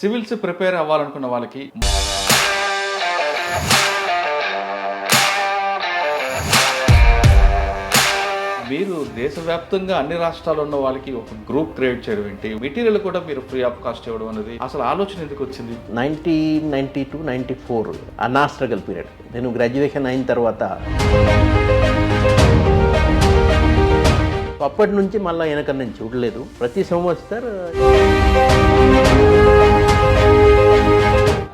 Civils prepare అవ్వాలనుకున్న వాళ్ళకి మీరు దేశవ్యాప్తంగా అన్ని రాష్ట్రాల్లో ఉన్న వాళ్ళకి ఒక గ్రూప్ క్రియేట్ చేయడం ఏంటి, మెటీరియల్ కూడా మీరు ఫ్రీ ఆఫ్ కాస్ట్ ఇవ్వడం అనేది అసలు ఆలోచన ఎందుకు వచ్చింది? 1992-94 ఆ నా స్ట్రగల్ పీరియడ్. నేను గ్రాడ్యుయేషన్ అయిన తర్వాత అప్పటి నుంచి మళ్ళీ వెనక నేను చూడలేదు. ప్రతి సంవత్సరం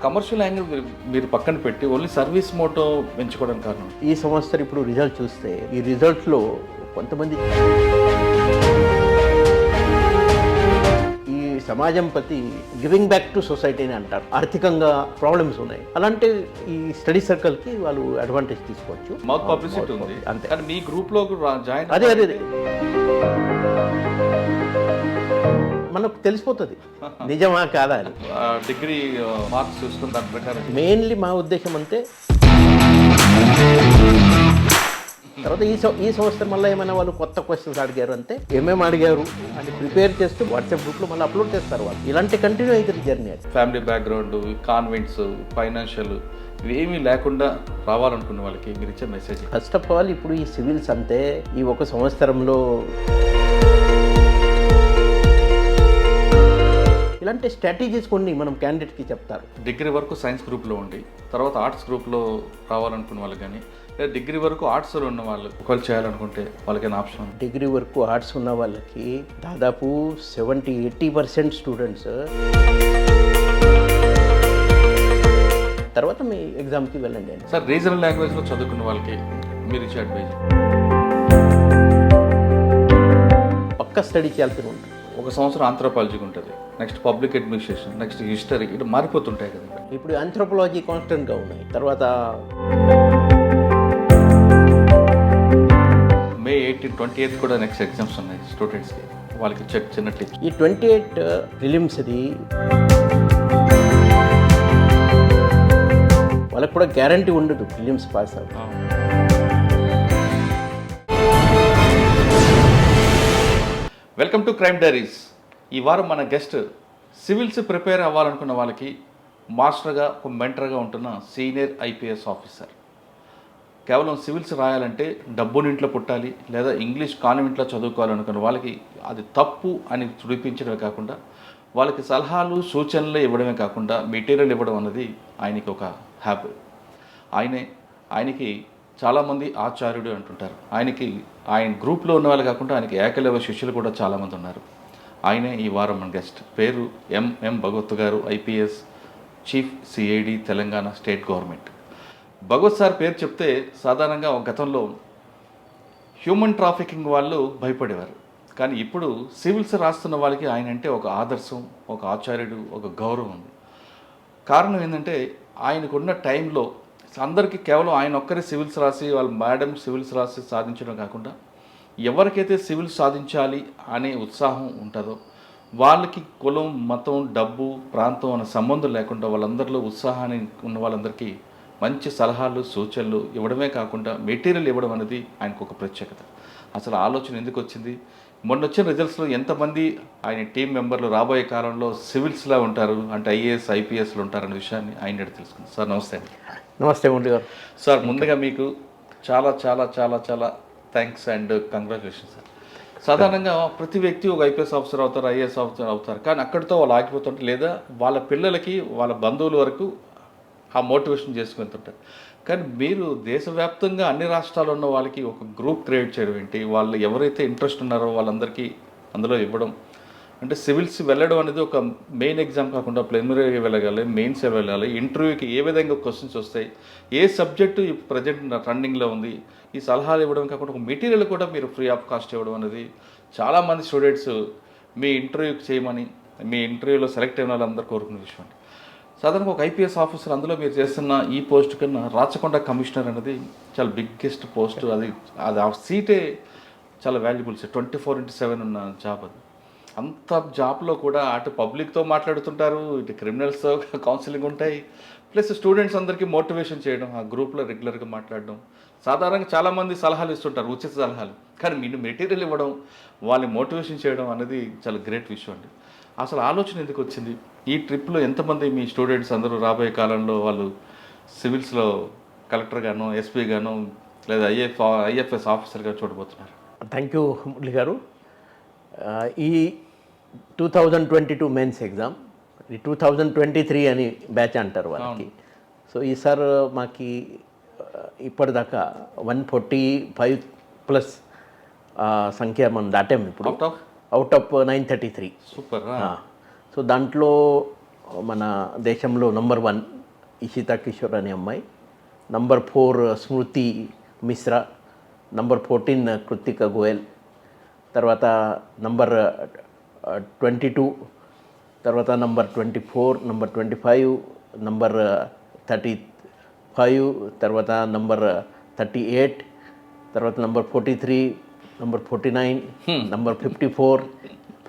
కమర్షియల్ యాంగిల్ మీరు పక్కన పెట్టి ఓన్లీ సర్వీస్ మోటో పెంచుకోవడానికి కారణం ఈ సంవత్సరం ఇప్పుడు రిజల్ట్ చూస్తే ఈ రిజల్ట్లో కొంతమంది ఈ సమాజం ప్రతి గివింగ్ బ్యాక్ టు సొసైటీ అని అంటారు. ఆర్థికంగా ప్రాబ్లమ్స్ ఉన్నాయి, అలాంటి ఈ స్టడీ సర్కిల్కి వాళ్ళు అడ్వాంటేజ్ తీసుకోవచ్చు. మౌత్ పబ్లిసిటీ ఉంది అంతే. కానీ మీ గ్రూప్లో జాయిన్ అదే మనకు తెలిసిపోతుంది నిజమా కాదా అని. డిగ్రీ మార్క్స్ చూసుకుని దాని ప్రకారం మెయిన్లీ మా ఉద్దేశం అంతే. తర్వాత ఈ సంవత్సరం మళ్ళీ ఏమైనా వాళ్ళు కొత్త క్వశ్చన్స్ అడిగారు అంతే, ఏమేమి అడిగారు అని ప్రిపేర్ చేస్తూ వాట్సాప్ గ్రూప్లో మళ్ళీ అప్లోడ్ చేస్తారు వాళ్ళు. ఇలాంటి కంటిన్యూ అవుతుంది జర్నీ. అది ఫ్యామిలీ బ్యాక్గ్రౌండ్, కాన్వెంట్స్, ఫైనాన్షియల్ ఇవేమీ లేకుండా రావాలనుకున్న వాళ్ళకి మీరు ఇచ్చే మెసేజ్? ఫస్ట్ ఆఫ్ ఆల్ ఇప్పుడు ఈ సివిల్స్ అంతే ఈ ఒక సంవత్సరంలో ఇలాంటి స్ట్రాటజీస్ కొన్ని మనం క్యాండిడేట్కి చెప్తారు. డిగ్రీ వరకు సైన్స్ గ్రూప్లో ఉండి తర్వాత ఆర్ట్స్ గ్రూప్లో రావాలనుకున్న వాళ్ళు కానీ, లేదా డిగ్రీ వరకు ఆర్ట్స్లో ఉన్న వాళ్ళు ఒకవేళ చేయాలనుకుంటే వాళ్ళకైనా ఆప్షన్ ఉంది? డిగ్రీ వరకు ఆర్ట్స్ ఉన్న వాళ్ళకి దాదాపు 70-80% స్టూడెంట్స్ తర్వాత మీ ఎగ్జామ్కి వెళ్ళండి అండి. సార్, రీజనల్ లాంగ్వేజ్లో చదువుకున్న వాళ్ళకి మీరు ఇచ్చే అడ్వైజ్? పక్కా స్టడీ చేయాల్సి ఉంటుంది. ఒక సంవత్సరం ఆంథ్రోపాలజీకి ఉంటుంది, next public administration, next history, ఇటు మారిపోతుంటాయి కదా. ఇప్పుడు ఆంథ్రోపాలజీ కాన్స్టెంట్గా ఉన్నాయి. తర్వాత May 18, 28 కూడా నెక్స్ట్ ఎగ్జామ్స్ ఉన్నాయి స్టూడెంట్స్కి. వాళ్ళకి చిన్న టిప్స్. ఈ 28 ప్రిలిమ్స్ది వాళ్ళకి కూడా గ్యారంటీ ఉండదు ప్రిలిమ్స్ పాస్ అవుతుంది. Welcome to crime diaries. ఈ వారం మన గెస్ట్ సివిల్స్ ప్రిపేర్ అవ్వాలనుకున్న వాళ్ళకి మాస్టర్గా, ఒక మెంటర్గా ఉంటున్న సీనియర్ ఐపీఎస్ ఆఫీసర్. కేవలం సివిల్స్ రాయాలంటే డబ్బునింట్లో పుట్టాలి లేదా ఇంగ్లీష్ కాన్వెంట్లో చదువుకోవాలనుకున్న వాళ్ళకి అది తప్పు అని చూపించడమే కాకుండా వాళ్ళకి సలహాలు, సూచనలు ఇవ్వడమే కాకుండా మెటీరియల్ ఇవ్వడం అన్నది ఆయనకి ఒక హ్యాబిట్. ఆయనకి చాలామంది ఆచార్యుడు అంటుంటారు. ఆయన గ్రూప్లో ఉన్న వాళ్ళు కాకుండా ఆయనకి ఏకలవ్య శిష్యులు కూడా చాలామంది ఉన్నారు. ఆయనే ఈ వారం మన గెస్ట్. పేరు ఎంఎం భగవత్ గారు, IPS, chief CID, Telangana state government. Bhagwat sir పేరు చెప్తే సాధారణంగా ఒక గతంలో హ్యూమన్ ట్రాఫికింగ్ వాళ్ళు భయపడేవారు. కానీ ఇప్పుడు సివిల్స్ రాస్తున్న వాళ్ళకి ఆయన అంటే ఒక ఆదర్శం, ఒక ఆచార్యుడు, ఒక గౌరవం ఉంది. కారణం ఏంటంటే ఆయనకున్న టైంలో అందరికీ కేవలం ఆయన ఒక్కరే సివిల్స్ రాసి, వాళ్ళ మేడం సివిల్స్ రాసి సాధించడం కాకుండా ఎవరికైతే సివిల్స్ సాధించాలి అనే ఉత్సాహం ఉంటుందో వాళ్ళకి కులం, మతం, డబ్బు, ప్రాంతం అనే సంబంధం లేకుండా వాళ్ళందరిలో ఉత్సాహాన్ని ఉన్న వాళ్ళందరికీ మంచి సలహాలు, సూచనలు ఇవ్వడమే కాకుండా మెటీరియల్ ఇవ్వడం అనేది ఆయనకు ఒక ప్రత్యేకత. అసలు ఆలోచన ఎందుకు వచ్చింది? మొన్న వచ్చిన రిజల్ట్స్లో ఎంతమంది ఆయన టీం మెంబర్లు రాబోయే కాలంలో సివిల్స్లా ఉంటారు, అంటే ఐఏఎస్, ఐపీఎస్లు ఉంటారనే విషయాన్ని ఆయన తెలుసుకుంది. సార్ నమస్తే అండి. నమస్తే మురళి గారు. సార్, ముందుగా మీకు చాలా చాలా చాలా చాలా థ్యాంక్స్ అండ్ కంగ్రాచులేషన్స్ సార్. సాధారణంగా ప్రతి వ్యక్తి ఒక ఐపీఎస్ ఆఫీసర్ అవుతారు, ఐఏఎస్ ఆఫీసర్ అవుతారు, కానీ అక్కడితో వాళ్ళు ఆగిపోతుంటారు, లేదా వాళ్ళ పిల్లలకి, వాళ్ళ బంధువుల వరకు ఆ మోటివేషన్ చేసుకుంటుంటారు. కానీ మీరు దేశవ్యాప్తంగా అన్ని రాష్ట్రాల్లో ఉన్న వాళ్ళకి ఒక గ్రూప్ క్రియేట్ చేయడం ఏంటి, వాళ్ళు ఎవరైతే ఇంట్రెస్ట్ ఉన్నారో వాళ్ళందరికీ అందులో ఇవ్వడం అంటే సివిల్స్ వెళ్ళడం అనేది ఒక మెయిన్ ఎగ్జామ్ కాకుండా ప్రిలిమినరీగా వెళ్ళగాలి, మెయిన్స్ వెళ్ళాలి, ఇంటర్వ్యూకి ఏ విధంగా క్వశ్చన్స్ వస్తాయి, ఏ సబ్జెక్టు ప్రజెంట్ రన్నింగ్లో ఉంది, ఈ సలహాలు ఇవ్వడం కాకుండా ఒక మెటీరియల్ కూడా మీరు ఫ్రీ ఆఫ్ కాస్ట్ ఇవ్వడం అనేది చాలామంది స్టూడెంట్స్ మీ ఇంటర్వ్యూకి చేయమని, మీ ఇంటర్వ్యూలో సెలెక్ట్ అయిన వాళ్ళందరూ కోరుకునే విషయం అండి. సాధారణంగా ఒక ఐపీఎస్ ఆఫీసర్, అందులో మీరు చేస్తున్న ఈ పోస్ట్ కన్నా రాచకొండ కమిషనర్ అనేది చాలా బిగ్గెస్ట్ పోస్ట్. అది ఆ సీటే చాలా వాల్యుబుల్ సార్. 24/7 ఉన్న జాబ్ అది. అంత జాబ్లో కూడా అటు పబ్లిక్తో మాట్లాడుతుంటారు, ఇటు క్రిమినల్స్తో కౌన్సిలింగ్ ఉంటాయి, ప్లస్ స్టూడెంట్స్ అందరికీ మోటివేషన్ చేయడం, ఆ గ్రూప్లో రెగ్యులర్గా మాట్లాడడం. సాధారణంగా చాలామంది సలహాలు ఇస్తుంటారు, ఉచిత సలహాలు, కానీ మీరు మెటీరియల్ ఇవ్వడం, వాళ్ళని మోటివేషన్ చేయడం అనేది చాలా గ్రేట్ విషయం అండి. అసలు ఆలోచన ఎందుకు వచ్చింది? ఈ ట్రిప్లో ఎంతమంది మీ స్టూడెంట్స్ అందరూ రాబోయే కాలంలో వాళ్ళు సివిల్స్లో కలెక్టర్ గాను, ఎస్పీ గాను, లేదా ఐఎఫ్ఎస్ ఆఫీసర్గా చూడబోతున్నారు? థ్యాంక్ యూ మురళి గారు. ఈ 2022 మెయిన్స్ ఎగ్జామ్, ఈ 2023 అని బ్యాచ్ అంటారు వాళ్ళకి. సో ఈసారి మాకు ఇప్పటిదాకా 145+ సంఖ్య మనం దాటాం ఇప్పుడు, అవుట్ ఆఫ్ 933. సూపర్. సో దాంట్లో మన దేశంలో నంబర్ 1 ఇషితా కిషోర్ అనే అమ్మాయి, నంబర్ 4 స్మృతి మిశ్రా, నంబర్ 14 కృతిక గోయల్, తర్వాత నంబర్ 22, తర్వాత నంబర్ 24, నంబర్ 25, నంబర్ 35, తర్వాత నంబర్ 38, తర్వాత నంబర్ 43, నంబర్ 49, నంబర్ 54,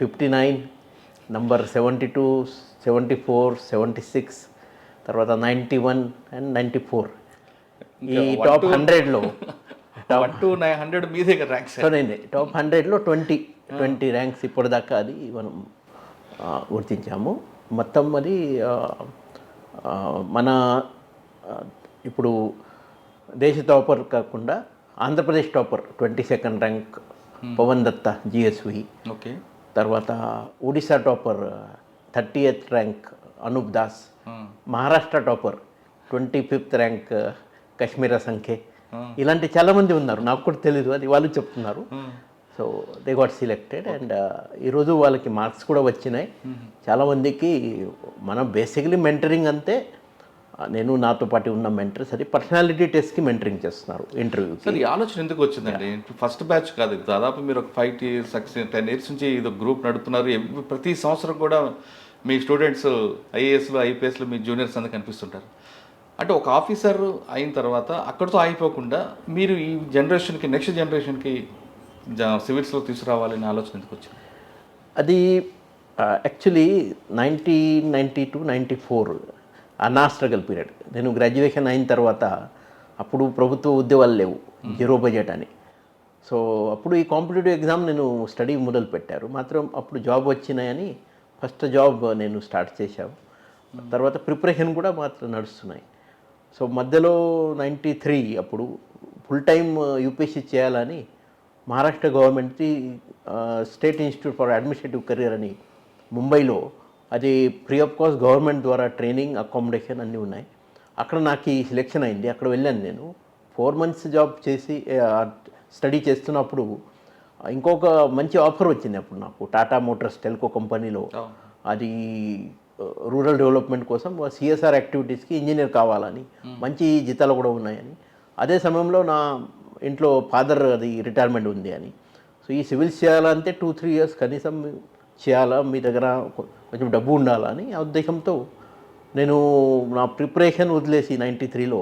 59, నంబర్ 72, 74, 76, తర్వాత 91 అండ్ 94. ఈ టాప్ 100లో 100 మీదే ర్యాంక్స్. టాప్ 100లో 20 ర్యాంక్స్ ఇప్పటిదాకా అది మనం గుర్తించాము. మొత్తం అది మన ఇప్పుడు దేశ టాపర్ కాకుండా Andhra Pradesh topper 22nd rank Pawan Datta GSV. Okay. తర్వాత Odisha topper 30th rank Anup Das. Maharashtra topper 25th rank Kashmira Sankhe. ఇలాంటి చాలామంది ఉన్నారు, నాకు కూడా తెలీదు, అది వాళ్ళు చెప్తున్నారు. So they got selected and ఈరోజు వాళ్ళకి మార్క్స్ కూడా వచ్చినాయి. చాలామందికి మనం బేసికలీ మెంటరింగ్ అంతే, నేను నాతో పాటు ఉన్న మెంటర్స్ అది పర్సనాలిటీ టెస్ట్కి మెంటరింగ్ చేస్తున్నారు ఇంటర్వ్యూ. సార్ ఈ ఆలోచన ఎందుకు వచ్చిందండి? ఫస్ట్ బ్యాచ్ కాదు, దాదాపు మీరు ఒక 5 years 10 years నుంచి ఇది గ్రూప్ నడుపుతున్నారు. ప్రతి సంవత్సరం కూడా మీ స్టూడెంట్స్ ఐఏఎస్లు ఐపీఎస్లు మీ జూనియర్స్ అందరూ కనిపిస్తుంటారు. అంటే ఒక ఆఫీసర్ అయిన తర్వాత అక్కడితో ఆగిపోకుండా మీరు ఈ జనరేషన్కి, నెక్స్ట్ జనరేషన్కి సివిల్స్లో తీసుకురావాలనే ఆలోచన ఎందుకు వచ్చింది? అది యాక్చువల్లీ 1992-94 నా స్ట్రగల్ పీరియడ్. నేను గ్రాడ్యుయేషన్ అయిన తర్వాత అప్పుడు ప్రభుత్వ ఉద్యోగాలు లేవు, 0 బడ్జెట్ అని. సో అప్పుడు ఈ కాంపిటేటివ్ ఎగ్జామ్ నేను స్టడీ మొదలు పెట్టారు, మాత్రం అప్పుడు జాబ్ వచ్చినాయని ఫస్ట్ జాబ్ నేను స్టార్ట్ చేశాను. తర్వాత ప్రిపరేషన్ కూడా మాత్రం నడుస్తున్నాయి. సో మధ్యలో 93 అప్పుడు ఫుల్ టైం యూపీఎస్సీ చేయాలని మహారాష్ట్ర గవర్నమెంట్ది state institute for administrative career అని ముంబైలో, అది ఫ్రీ ఆఫ్ కాస్ట్ గవర్నమెంట్ ద్వారా ట్రైనింగ్, అకామిడేషన్ అన్నీ ఉన్నాయి. అక్కడ నాకు ఈ సెలెక్షన్ అయింది. అక్కడ వెళ్ళాను నేను. 4 months జాబ్ చేసి స్టడీ చేస్తున్నప్పుడు ఇంకొక మంచి ఆఫర్ వచ్చింది అప్పుడు నాకు, టాటా మోటార్స్ టెల్కో కంపెనీలో. అది రూరల్ డెవలప్మెంట్ కోసం సిఎస్ఆర్ యాక్టివిటీస్కి ఇంజనీర్ కావాలని, మంచి జీతాలు కూడా ఉన్నాయని. అదే సమయంలో నా ఇంట్లో ఫాదర్ అది రిటైర్మెంట్ ఉంది అని. సో ఈ సివిల్స్ చేయాలంటే 2-3 years కనీసం చేయాలా, మీ దగ్గర కొంచెం డబ్బు ఉండాలని ఆ ఉద్దేశంతో నేను నా ప్రిపరేషన్ వదిలేసి 93లో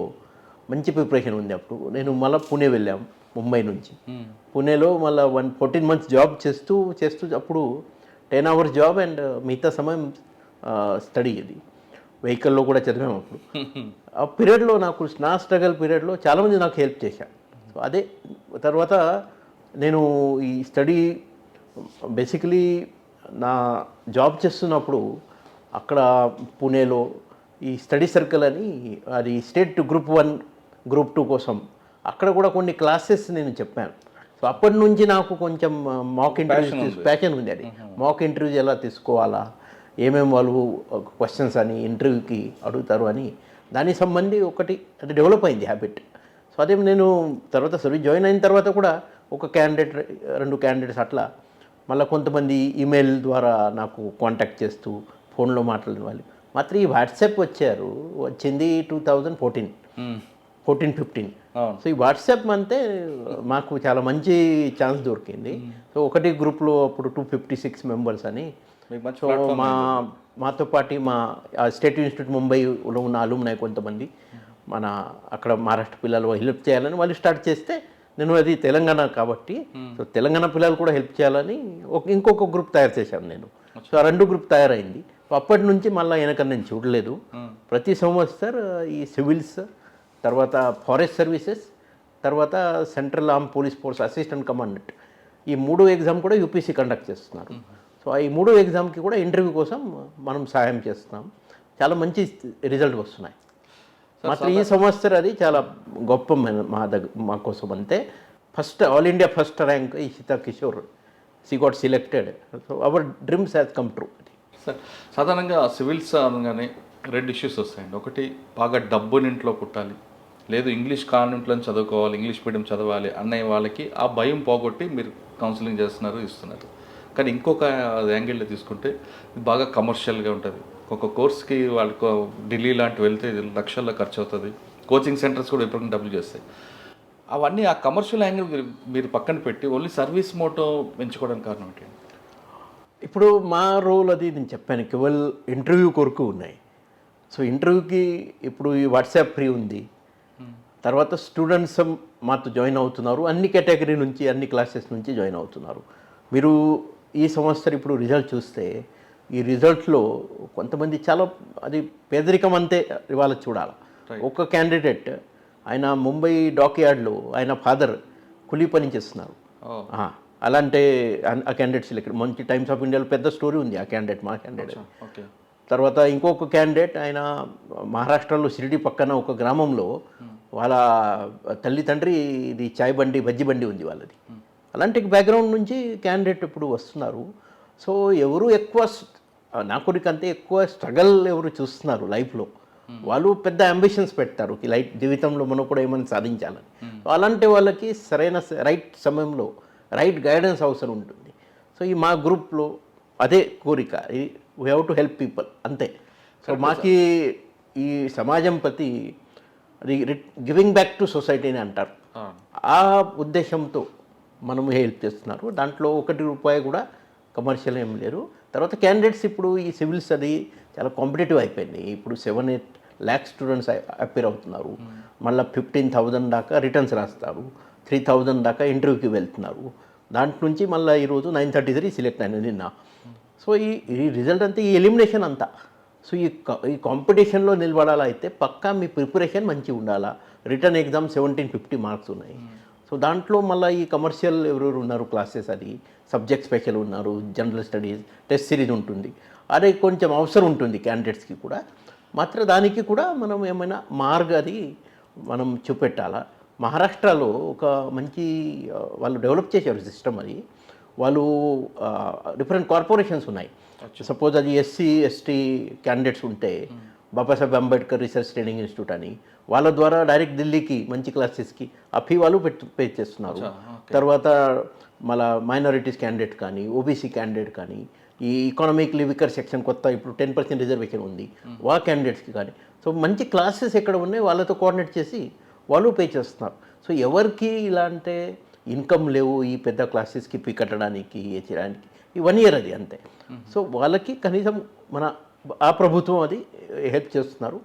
మంచి ప్రిపరేషన్ ఉంది అప్పుడు. నేను మళ్ళీ పుణే వెళ్ళాం ముంబై నుంచి. పుణేలో మళ్ళీ 14 months జాబ్ చేస్తూ అప్పుడు 10 hours జాబ్ అండ్ మిగతా సమయం స్టడీ. ఇది వెహికల్లో కూడా చదివాము అప్పుడు. ఆ పీరియడ్లో నాకు, నా స్ట్రగల్ పీరియడ్లో చాలామంది నాకు హెల్ప్ చేశారు. సో అదే తర్వాత నేను ఈ స్టడీ బేసికలీ నా జాబ్ చేస్తున్నప్పుడు అక్కడ పుణేలో ఈ స్టడీ సర్కిల్ అని, అది స్టేట్ గ్రూప్ 1 గ్రూప్ 2 కోసం అక్కడ కూడా కొన్ని క్లాసెస్ నేను చెప్పాను. సో అప్పటి నుంచి నాకు కొంచెం మాక్ ఇంటర్వ్యూస్ ప్యాషన్ ఉంది. అది మాక్ ఇంటర్వ్యూస్ ఎలా తీసుకోవాలా, ఏమేమి వాళ్ళు క్వశ్చన్స్ అని ఇంటర్వ్యూకి అడుగుతారు అని, దానికి సంబంధి ఒకటి అది డెవలప్ అయింది హ్యాబిట్. సో అదే నేను తర్వాత సర్వీస్ జాయిన్ అయిన తర్వాత కూడా ఒక క్యాండిడేట్, 2 candidates అట్లా మళ్ళీ కొంతమంది ఈమెయిల్ ద్వారా నాకు కాంటాక్ట్ చేస్తూ ఫోన్లో మాట్లాడిన వాళ్ళు. మాత్రం ఈ వాట్సాప్ వచ్చింది 2014-15. సో ఈ వాట్సాప్ అంతే మాకు చాలా మంచి ఛాన్స్ దొరికింది. సో ఒకటి గ్రూప్లో అప్పుడు 256 members అని. సో మాతో పాటు మా స్టేట్ ఇన్స్టిట్యూట్ ముంబైలో ఉన్న అలుమ్నై కొంతమంది మన అక్కడ మహారాష్ట్ర పిల్లలు హెల్ప్ చేయాలని వాళ్ళు స్టార్ట్ చేస్తే, నేను అది తెలంగాణ కాబట్టి సో తెలంగాణ పిల్లలు కూడా హెల్ప్ చేయాలని ఇంకొక గ్రూప్ తయారు చేశాను నేను. సో ఆ 2 గ్రూప్ తయారైంది. అప్పటి నుంచి మళ్ళీ వెనక నేను చూడలేదు. ప్రతి సంవత్సరం ఈ సివిల్స్, తర్వాత ఫారెస్ట్ సర్వీసెస్, తర్వాత central arm police force assistant commandant, ఈ 3 ఎగ్జామ్ కూడా యూపీసీ కండక్ట్ చేస్తున్నారు. సో సో ఈ 3 ఎగ్జామ్కి కూడా ఇంటర్వ్యూ కోసం మనం సహాయం చేస్తున్నాం. చాలా మంచి రిజల్ట్ వస్తున్నాయి. మాత్రం ఈ సంవత్సరం అది చాలా గొప్ప మా కోసం. అంతే first all India first rank Ishita Kishore, she got selected. So our dreams has come true. Sir సాధారణంగా సివిల్స్ అనగానే 2 ఇష్యూస్ వస్తాయండి. ఒకటి బాగా డబ్బుని ఇంట్లో పుట్టాలి, లేదు ఇంగ్లీష్ కాన్వెంట్లో చదువుకోవాలి, ఇంగ్లీష్ మీడియం చదవాలి అనే వాళ్ళకి ఆ భయం పోగొట్టి మీరు కౌన్సిలింగ్ చేస్తున్నారు, ఇస్తున్నారు. కానీ ఇంకొక యాంగిల్లో తీసుకుంటే ఇది బాగా కమర్షియల్గా ఉంటుంది. ఒక కోర్స్కి వాళ్ళకు ఢిల్లీ లాంటి వెళ్తే లక్షల్లో ఖర్చు అవుతుంది. కోచింగ్ సెంటర్స్ కూడా ఎప్పటికీ డబ్బులు చేస్తాయి. అవన్నీ ఆ కమర్షియల్ యాంగిల్ మీరు పక్కన పెట్టి ఓన్లీ సర్వీస్ మోటో పెంచుకోవడానికి కారణం ఏంటి? ఇప్పుడు మా రోల్ అది నేను చెప్పాను, కేవల్ ఇంటర్వ్యూ కొరకు ఉన్నాయి. సో ఇంటర్వ్యూకి ఇప్పుడు ఈ వాట్సాప్ ఫ్రీ ఉంది. తర్వాత స్టూడెంట్స్ మాతో జాయిన్ అవుతున్నారు, అన్ని కేటగిరీ నుంచి అన్ని క్లాసెస్ నుంచి జాయిన్ అవుతున్నారు. మీరు ఈ సంవత్సరం ఇప్పుడు రిజల్ట్ చూస్తే ఈ రిజల్ట్లో కొంతమంది చాలా అది పేదరికం అంతే ఇవాళ చూడాలి. ఒక క్యాండిడేట్ ఆయన ముంబై డాక్ యార్డ్లో ఆయన ఫాదర్ కూలీ పని చేస్తున్నారు. అలాంటి ఆ క్యాండిడేట్ సెలెక్ట్ మంచి టైమ్స్ ఆఫ్ ఇండియాలో పెద్ద స్టోరీ ఉంది ఆ క్యాండిడేట్, మా క్యాండిడేట్. తర్వాత ఇంకొక క్యాండిడేట్ ఆయన మహారాష్ట్రలో షిరిడి పక్కన ఒక గ్రామంలో వాళ్ళ తల్లి తండ్రి ఇది చాయ్ బండి బజ్జి బండి ఉంది వాళ్ళది. అలాంటి బ్యాక్గ్రౌండ్ నుంచి క్యాండిడేట్ ఇప్పుడు వస్తున్నారు. సో ఎవరు ఎక్కువ నా కొడుకు అంతే ఎక్కువ స్ట్రగల్ ఎవరు చూస్తున్నారు లైఫ్లో, వాళ్ళు పెద్ద అంబిషన్స్ పెడతారు లైఫ్ జీవితంలో మనం కూడా ఏమైనా సాధించాలని. అలాంటి వాళ్ళకి సరైన రైట్ సమయంలో రైట్ గైడెన్స్ అవసరం ఉంటుంది. సో ఈ మా గ్రూప్లో అదే కోరిక, we have to help people అంతే. సో మాకి ఈ సమాజం ప్రతి అది గివింగ్ బ్యాక్ టు సొసైటీ అని అంటారు. ఆ ఉద్దేశంతో మనము హెల్ప్ చేస్తున్నారు. దాంట్లో 1 రూపాయి కూడా కమర్షియల్ ఏం లేరు. తర్వాత క్యాండిడేట్స్ ఇప్పుడు ఈ సివిల్స్ అది చాలా కాంపిటేటివ్ అయిపోయింది. ఇప్పుడు 7-8 lakhs స్టూడెంట్స్ అపేర్ అవుతున్నారు. మళ్ళీ 15,000 దాకా రిటర్న్స్ రాస్తారు, 3,000 దాకా ఇంటర్వ్యూకి వెళ్తున్నారు. దాంట్ నుంచి మళ్ళీ ఈరోజు 933 సెలెక్ట్ అయినది నిన్న. సో ఈ రిజల్ట్ అంతా ఈ ఎలిమినేషన్ అంతా. సో ఈ కాంపిటీషన్లో నిలబడాలా అయితే పక్కా మీ ప్రిపరేషన్ మంచిగా ఉండాలా. రిటర్న్ ఎగ్జామ్ 1750 మార్క్స్ ఉన్నాయి. సో దాంట్లో మళ్ళీ ఈ కమర్షియల్ ఎవరెవరు ఉన్నారు క్లాసెస్, అది సబ్జెక్ట్ స్పెషల్ ఉన్నారు, జనరల్ స్టడీస్, టెస్ట్ సిరీస్ ఉంటుంది. అదే కొంచెం అవసరం ఉంటుంది క్యాండిడేట్స్కి కూడా. మాత్రం దానికి కూడా మనం ఏమైనా అది మనం చూపెట్టాలా. మహారాష్ట్రలో ఒక మంచి వాళ్ళు డెవలప్ చేశారు సిస్టమ్. అది వాళ్ళు డిఫరెంట్ కార్పొరేషన్స్ ఉన్నాయి. సపోజ్ అది SC/ST క్యాండిడేట్స్ ఉంటే Babasaheb Ambedkar research training institute అని వాళ్ళ ద్వారా డైరెక్ట్ ఢిల్లీకి మంచి క్లాసెస్కి ఆ ఫీ వాళ్ళు పే చేస్తున్నారు. తర్వాత మళ్ళీ మైనారిటీస్ క్యాండిడేట్ కానీ, ఓబీసీ క్యాండిడేట్ కానీ, ఈ ఎకనామిక్లీ వీకర్ సెక్షన్ కొత్త ఇప్పుడు 10% రిజర్వేషన్ ఉంది క్యాండిడేట్స్కి కానీ. సో మంచి క్లాసెస్ ఎక్కడ ఉన్నాయి వాళ్ళతో కోఆర్డినేట్ చేసి వాళ్ళు పే చేస్తున్నారు. సో ఎవరికి ఇలాంటి ఇన్కమ్ లేవు ఈ పెద్ద క్లాసెస్కి ఫీ కట్టడానికి చేయడానికి, ఈ 1 year అది అంతే. సో వాళ్ళకి కనీసం ఆ ప్రభుత్వం అది హెల్ప్ చేస్తున్నారు.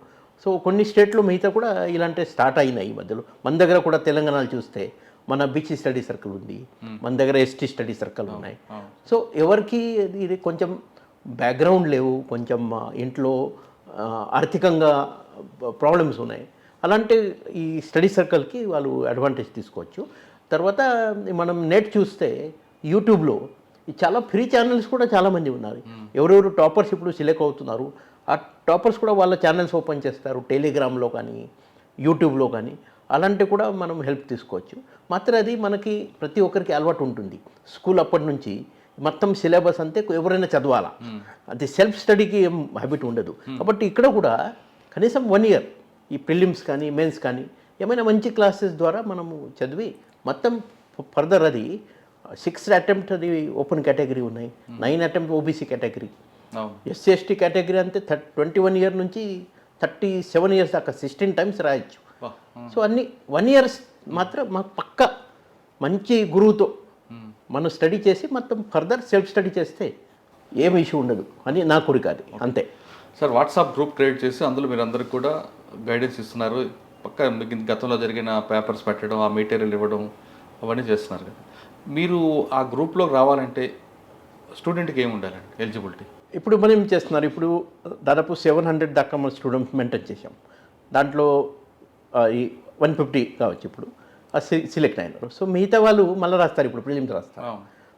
సో కొన్ని స్టేట్లో మిగతా కూడా ఇలాంటి స్టార్ట్ అయినాయి ఈ మధ్యలో. మన దగ్గర కూడా తెలంగాణలో చూస్తే మన బీసీ స్టడీ సర్కిల్ ఉంది, మన దగ్గర ST స్టడీ సర్కిల్ ఉన్నాయి. సో ఎవరికి ఇది కొంచెం బ్యాక్గ్రౌండ్ లేవు, కొంచెం ఇంట్లో ఆర్థికంగా ప్రాబ్లమ్స్ ఉన్నాయి, అలాంటి ఈ స్టడీ సర్కిల్కి వాళ్ళు అడ్వాంటేజ్ తీసుకోవచ్చు. తర్వాత మనం నెట్ చూస్తే యూట్యూబ్లో చాలా ఫ్రీ ఛానల్స్ కూడా చాలామంది ఉన్నారు. ఎవరెవరు టాపర్స్ ఇప్పుడు సెలెక్ట్ అవుతున్నారు ఆ టాపర్స్ కూడా వాళ్ళ ఛానల్స్ ఓపెన్ చేస్తారు, టెలిగ్రామ్లో కానీ యూట్యూబ్లో కానీ. అలాంటివి కూడా మనం హెల్ప్ తీసుకోవచ్చు. మాత్రం అది మనకి ప్రతి ఒక్కరికి అలవాటు ఉంటుంది. స్కూల్ అప్పటి నుంచి మొత్తం సిలబస్ అంతే ఎవరైనా చదవాలా, అది సెల్ఫ్ స్టడీకి ఏం హ్యాబిట్ ఉండదు. కాబట్టి ఇక్కడ కూడా కనీసం 1 year ఈ ప్రిలిమ్స్ కానీ మెయిన్స్ కానీ ఏమైనా మంచి క్లాసెస్ ద్వారా మనము చదివి మొత్తం ఫర్దర్ అది 6th attempt అది ఓపెన్ కేటగిరీ ఉన్నాయి, 9 attempt OBC category, SC/ST category అంతే 21 years నుంచి 37 years దాకా 16 times రాయొచ్చు. సో అన్ని 1 year మాత్రం మాకు పక్క మంచి గురువుతో మనం స్టడీ చేసి మొత్తం ఫర్దర్ సెల్ఫ్ స్టడీ చేస్తే ఏం ఇష్యూ ఉండదు అని నా కోరిక అది అంతే. సార్ వాట్సాప్ గ్రూప్ క్రియేట్ చేసి అందులో మీరు అందరికి కూడా గైడెన్స్ ఇస్తున్నారు. పక్క గతంలో జరిగిన పేపర్స్ పెట్టడం, ఆ మెటీరియల్ ఇవ్వడం అవన్నీ చేస్తున్నారు కదా. మీరు ఆ గ్రూప్లో రావాలంటే స్టూడెంట్కి ఏమి ఉండాలండి ఎలిజిబిలిటీ? ఇప్పుడు మనం ఏం చేస్తున్నారు, ఇప్పుడు దాదాపు 700 దాకా మన స్టూడెంట్స్ మెయింటైన్ చేసాం. దాంట్లో ఈ 150 కావచ్చు ఇప్పుడు సెలెక్ట్ అయినారు. సో మిగతా వాళ్ళు మళ్ళీ రాస్తారు, ఇప్పుడు ప్రిలిమ్స్ రాస్తారు,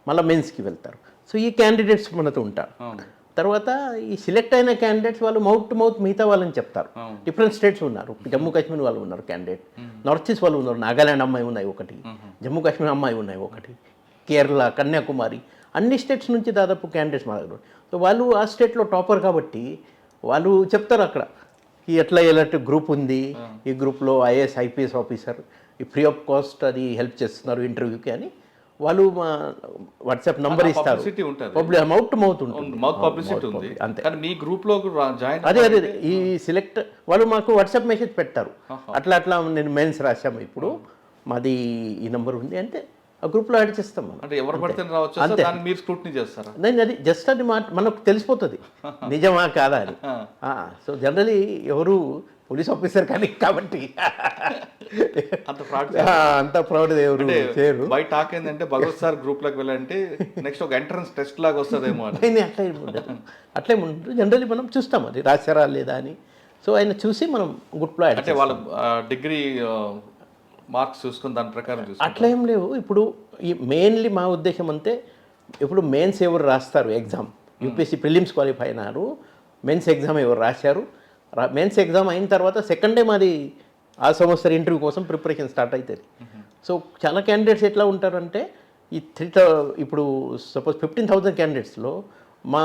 మళ్ళీ మెయిన్స్కి వెళ్తారు. సో ఈ క్యాండిడేట్స్ మనతో ఉంటారు. తర్వాత ఈ సెలెక్ట్ అయిన క్యాండిడేట్స్ వాళ్ళు మౌత్ టు మౌత్ మిగతా వాళ్ళని చెప్తారు. డిఫరెంట్ స్టేట్స్ ఉన్నారు, జమ్మూ కాశ్మీర్ వాళ్ళు ఉన్నారు క్యాండిడేట్, నార్త్ ఈస్ట్ వాళ్ళు ఉన్నారు, నాగాలాండ్ అమ్మాయి ఉన్నాయి ఒకటి, జమ్మూ కాశ్మీర్ అమ్మాయి ఉన్నాయి ఒకటి, కేరళ, కన్యాకుమారి, అన్ని స్టేట్స్ నుంచి దాదాపు క్యాండిడేట్స్ మా దగ్గర. సో వాళ్ళు ఆ స్టేట్లో టాపర్ కాబట్టి వాళ్ళు చెప్తారు అక్కడ ఈ ఎట్లా ఎలాంటి గ్రూప్ ఉంది, ఈ గ్రూప్లో ఐఏఎస్ ఐపీఎస్ ఆఫీసర్ ఈ ఫ్రీ ఆఫ్ కాస్ట్ అది హెల్ప్ చేస్తున్నారు ఇంటర్వ్యూకి అని వాళ్ళు మా వాట్సాప్ నంబర్ ఇస్తారు. మౌత్ టు మౌత్ ఉంటుంది, మౌత్ పబ్లిసిటీ ఉంది అంతే. కానీ మీ గ్రూప్ లో జాయిన్ అదే ఈ సెలెక్ట్ వాళ్ళు మాకు వాట్సాప్ మెసేజ్ పెడతారు, అట్లా నేను మెయిన్స్ రాశాము, ఇప్పుడు మాది ఈ నెంబర్ ఉంది అంటే ఆ గ్రూప్లో యాడ్ చేస్తాం మనం. అంటే ఎవరు పడితే రావచ్చు, దాన్ని మీరు స్క్రూటినీ చేస్తారా? నేను అది జస్ట్ అది మనకు తెలిసిపోతుంది నిజమా కాదా అని. సో జనరలీ ఎవరు పోలీస్ ఆఫీసర్ కానీ కాబట్టి అంత ప్రౌడ్ ఎవరు చేయరు. బై టాక్ ఏంటంటే భగవత్ సార్ గ్రూప్ లోకి వెళ్ళంటే నెక్స్ట్ ఒక ఎంట్రన్స్ టెస్ట్ లాగా వస్తుందేమో అని. అట్లే ఉండదు, జనరల్లీ మనం చూస్తాం అది రాశారా లేదా అని. సో ఆయన చూసి మనం గ్రూప్లో యాడ్ అంటే వాళ్ళ డిగ్రీ మార్క్స్ చూసుకుని దాని ప్రకారం అట్లా ఏం లేవు. ఇప్పుడు ఈ మెయిన్లీ మా ఉద్దేశం అంతే, ఇప్పుడు మెయిన్స్ ఎవరు రాస్తారు ఎగ్జామ్, యూపీఎస్సీ ప్రిలిమ్స్ క్వాలిఫై అయినారు, మెయిన్స్ ఎగ్జామ్ ఎవరు రాశారు, మెయిన్స్ ఎగ్జామ్ అయిన తర్వాత సెకండ్ డే మాది ఆ సంవత్సరం ఇంటర్వ్యూ కోసం ప్రిపరేషన్ స్టార్ట్ అవుతుంది. సో చాలా క్యాండిడేట్స్ ఎట్లా ఉంటారంటే ఈ ఇప్పుడు సపోజ్ 15,000 క్యాండిడేట్స్లో మా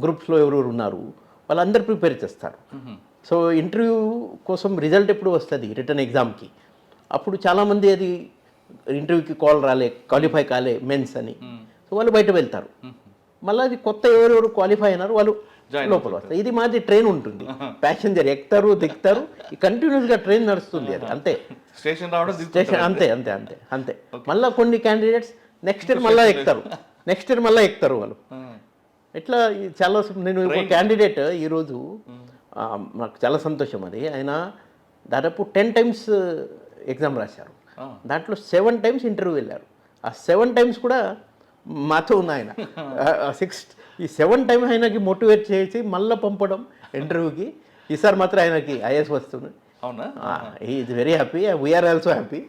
గ్రూప్స్లో ఎవరెవరు ఉన్నారు వాళ్ళందరూ ప్రిపేర్ చేస్తారు. సో ఇంటర్వ్యూ కోసం రిజల్ట్ ఎప్పుడు వస్తుంది రిటర్న్ ఎగ్జామ్కి, అప్పుడు చాలామంది అది ఇంటర్వ్యూకి కాల్ క్వాలిఫై కాలే మెయిన్స్ అని, సో వాళ్ళు బయట వెళ్తారు. మళ్ళీ అది కొత్త ఎవరెవరు క్వాలిఫై అయినారు వాళ్ళు లోపల వస్తారు. ఇది మాది ట్రైన్ ఉంటుంది, ప్యాసింజర్ ఎక్కుతారు దిగుతారు, కంటిన్యూస్గా ట్రైన్ నడుస్తుంది, అది అంతే స్టేషన్ అంతే అంతే అంతే అంతే. మళ్ళీ కొన్ని క్యాండిడేట్స్ నెక్స్ట్ ఇయర్ మళ్ళీ ఎక్కుతారు వాళ్ళు. ఇట్లా చాలా నేను ఒక క్యాండిడేట్ ఈరోజు నాకు చాలా సంతోషం, అది ఆయన దాదాపు 10 times ఎగ్జామ్ రాశారు, దాంట్లో 7 times ఇంటర్వ్యూ వెళ్ళారు. ఆ 7 times కూడా మాతో ఉన్న ఆయన 7 times ఆయనకి మోటివేట్ చేసి మళ్ళీ పంపడం ఇంటర్వ్యూకి. ఈసారి మాత్రం ఆయనకి ఐఏఎస్ వస్తుంది. అవునా? Is very happy, we are also happy.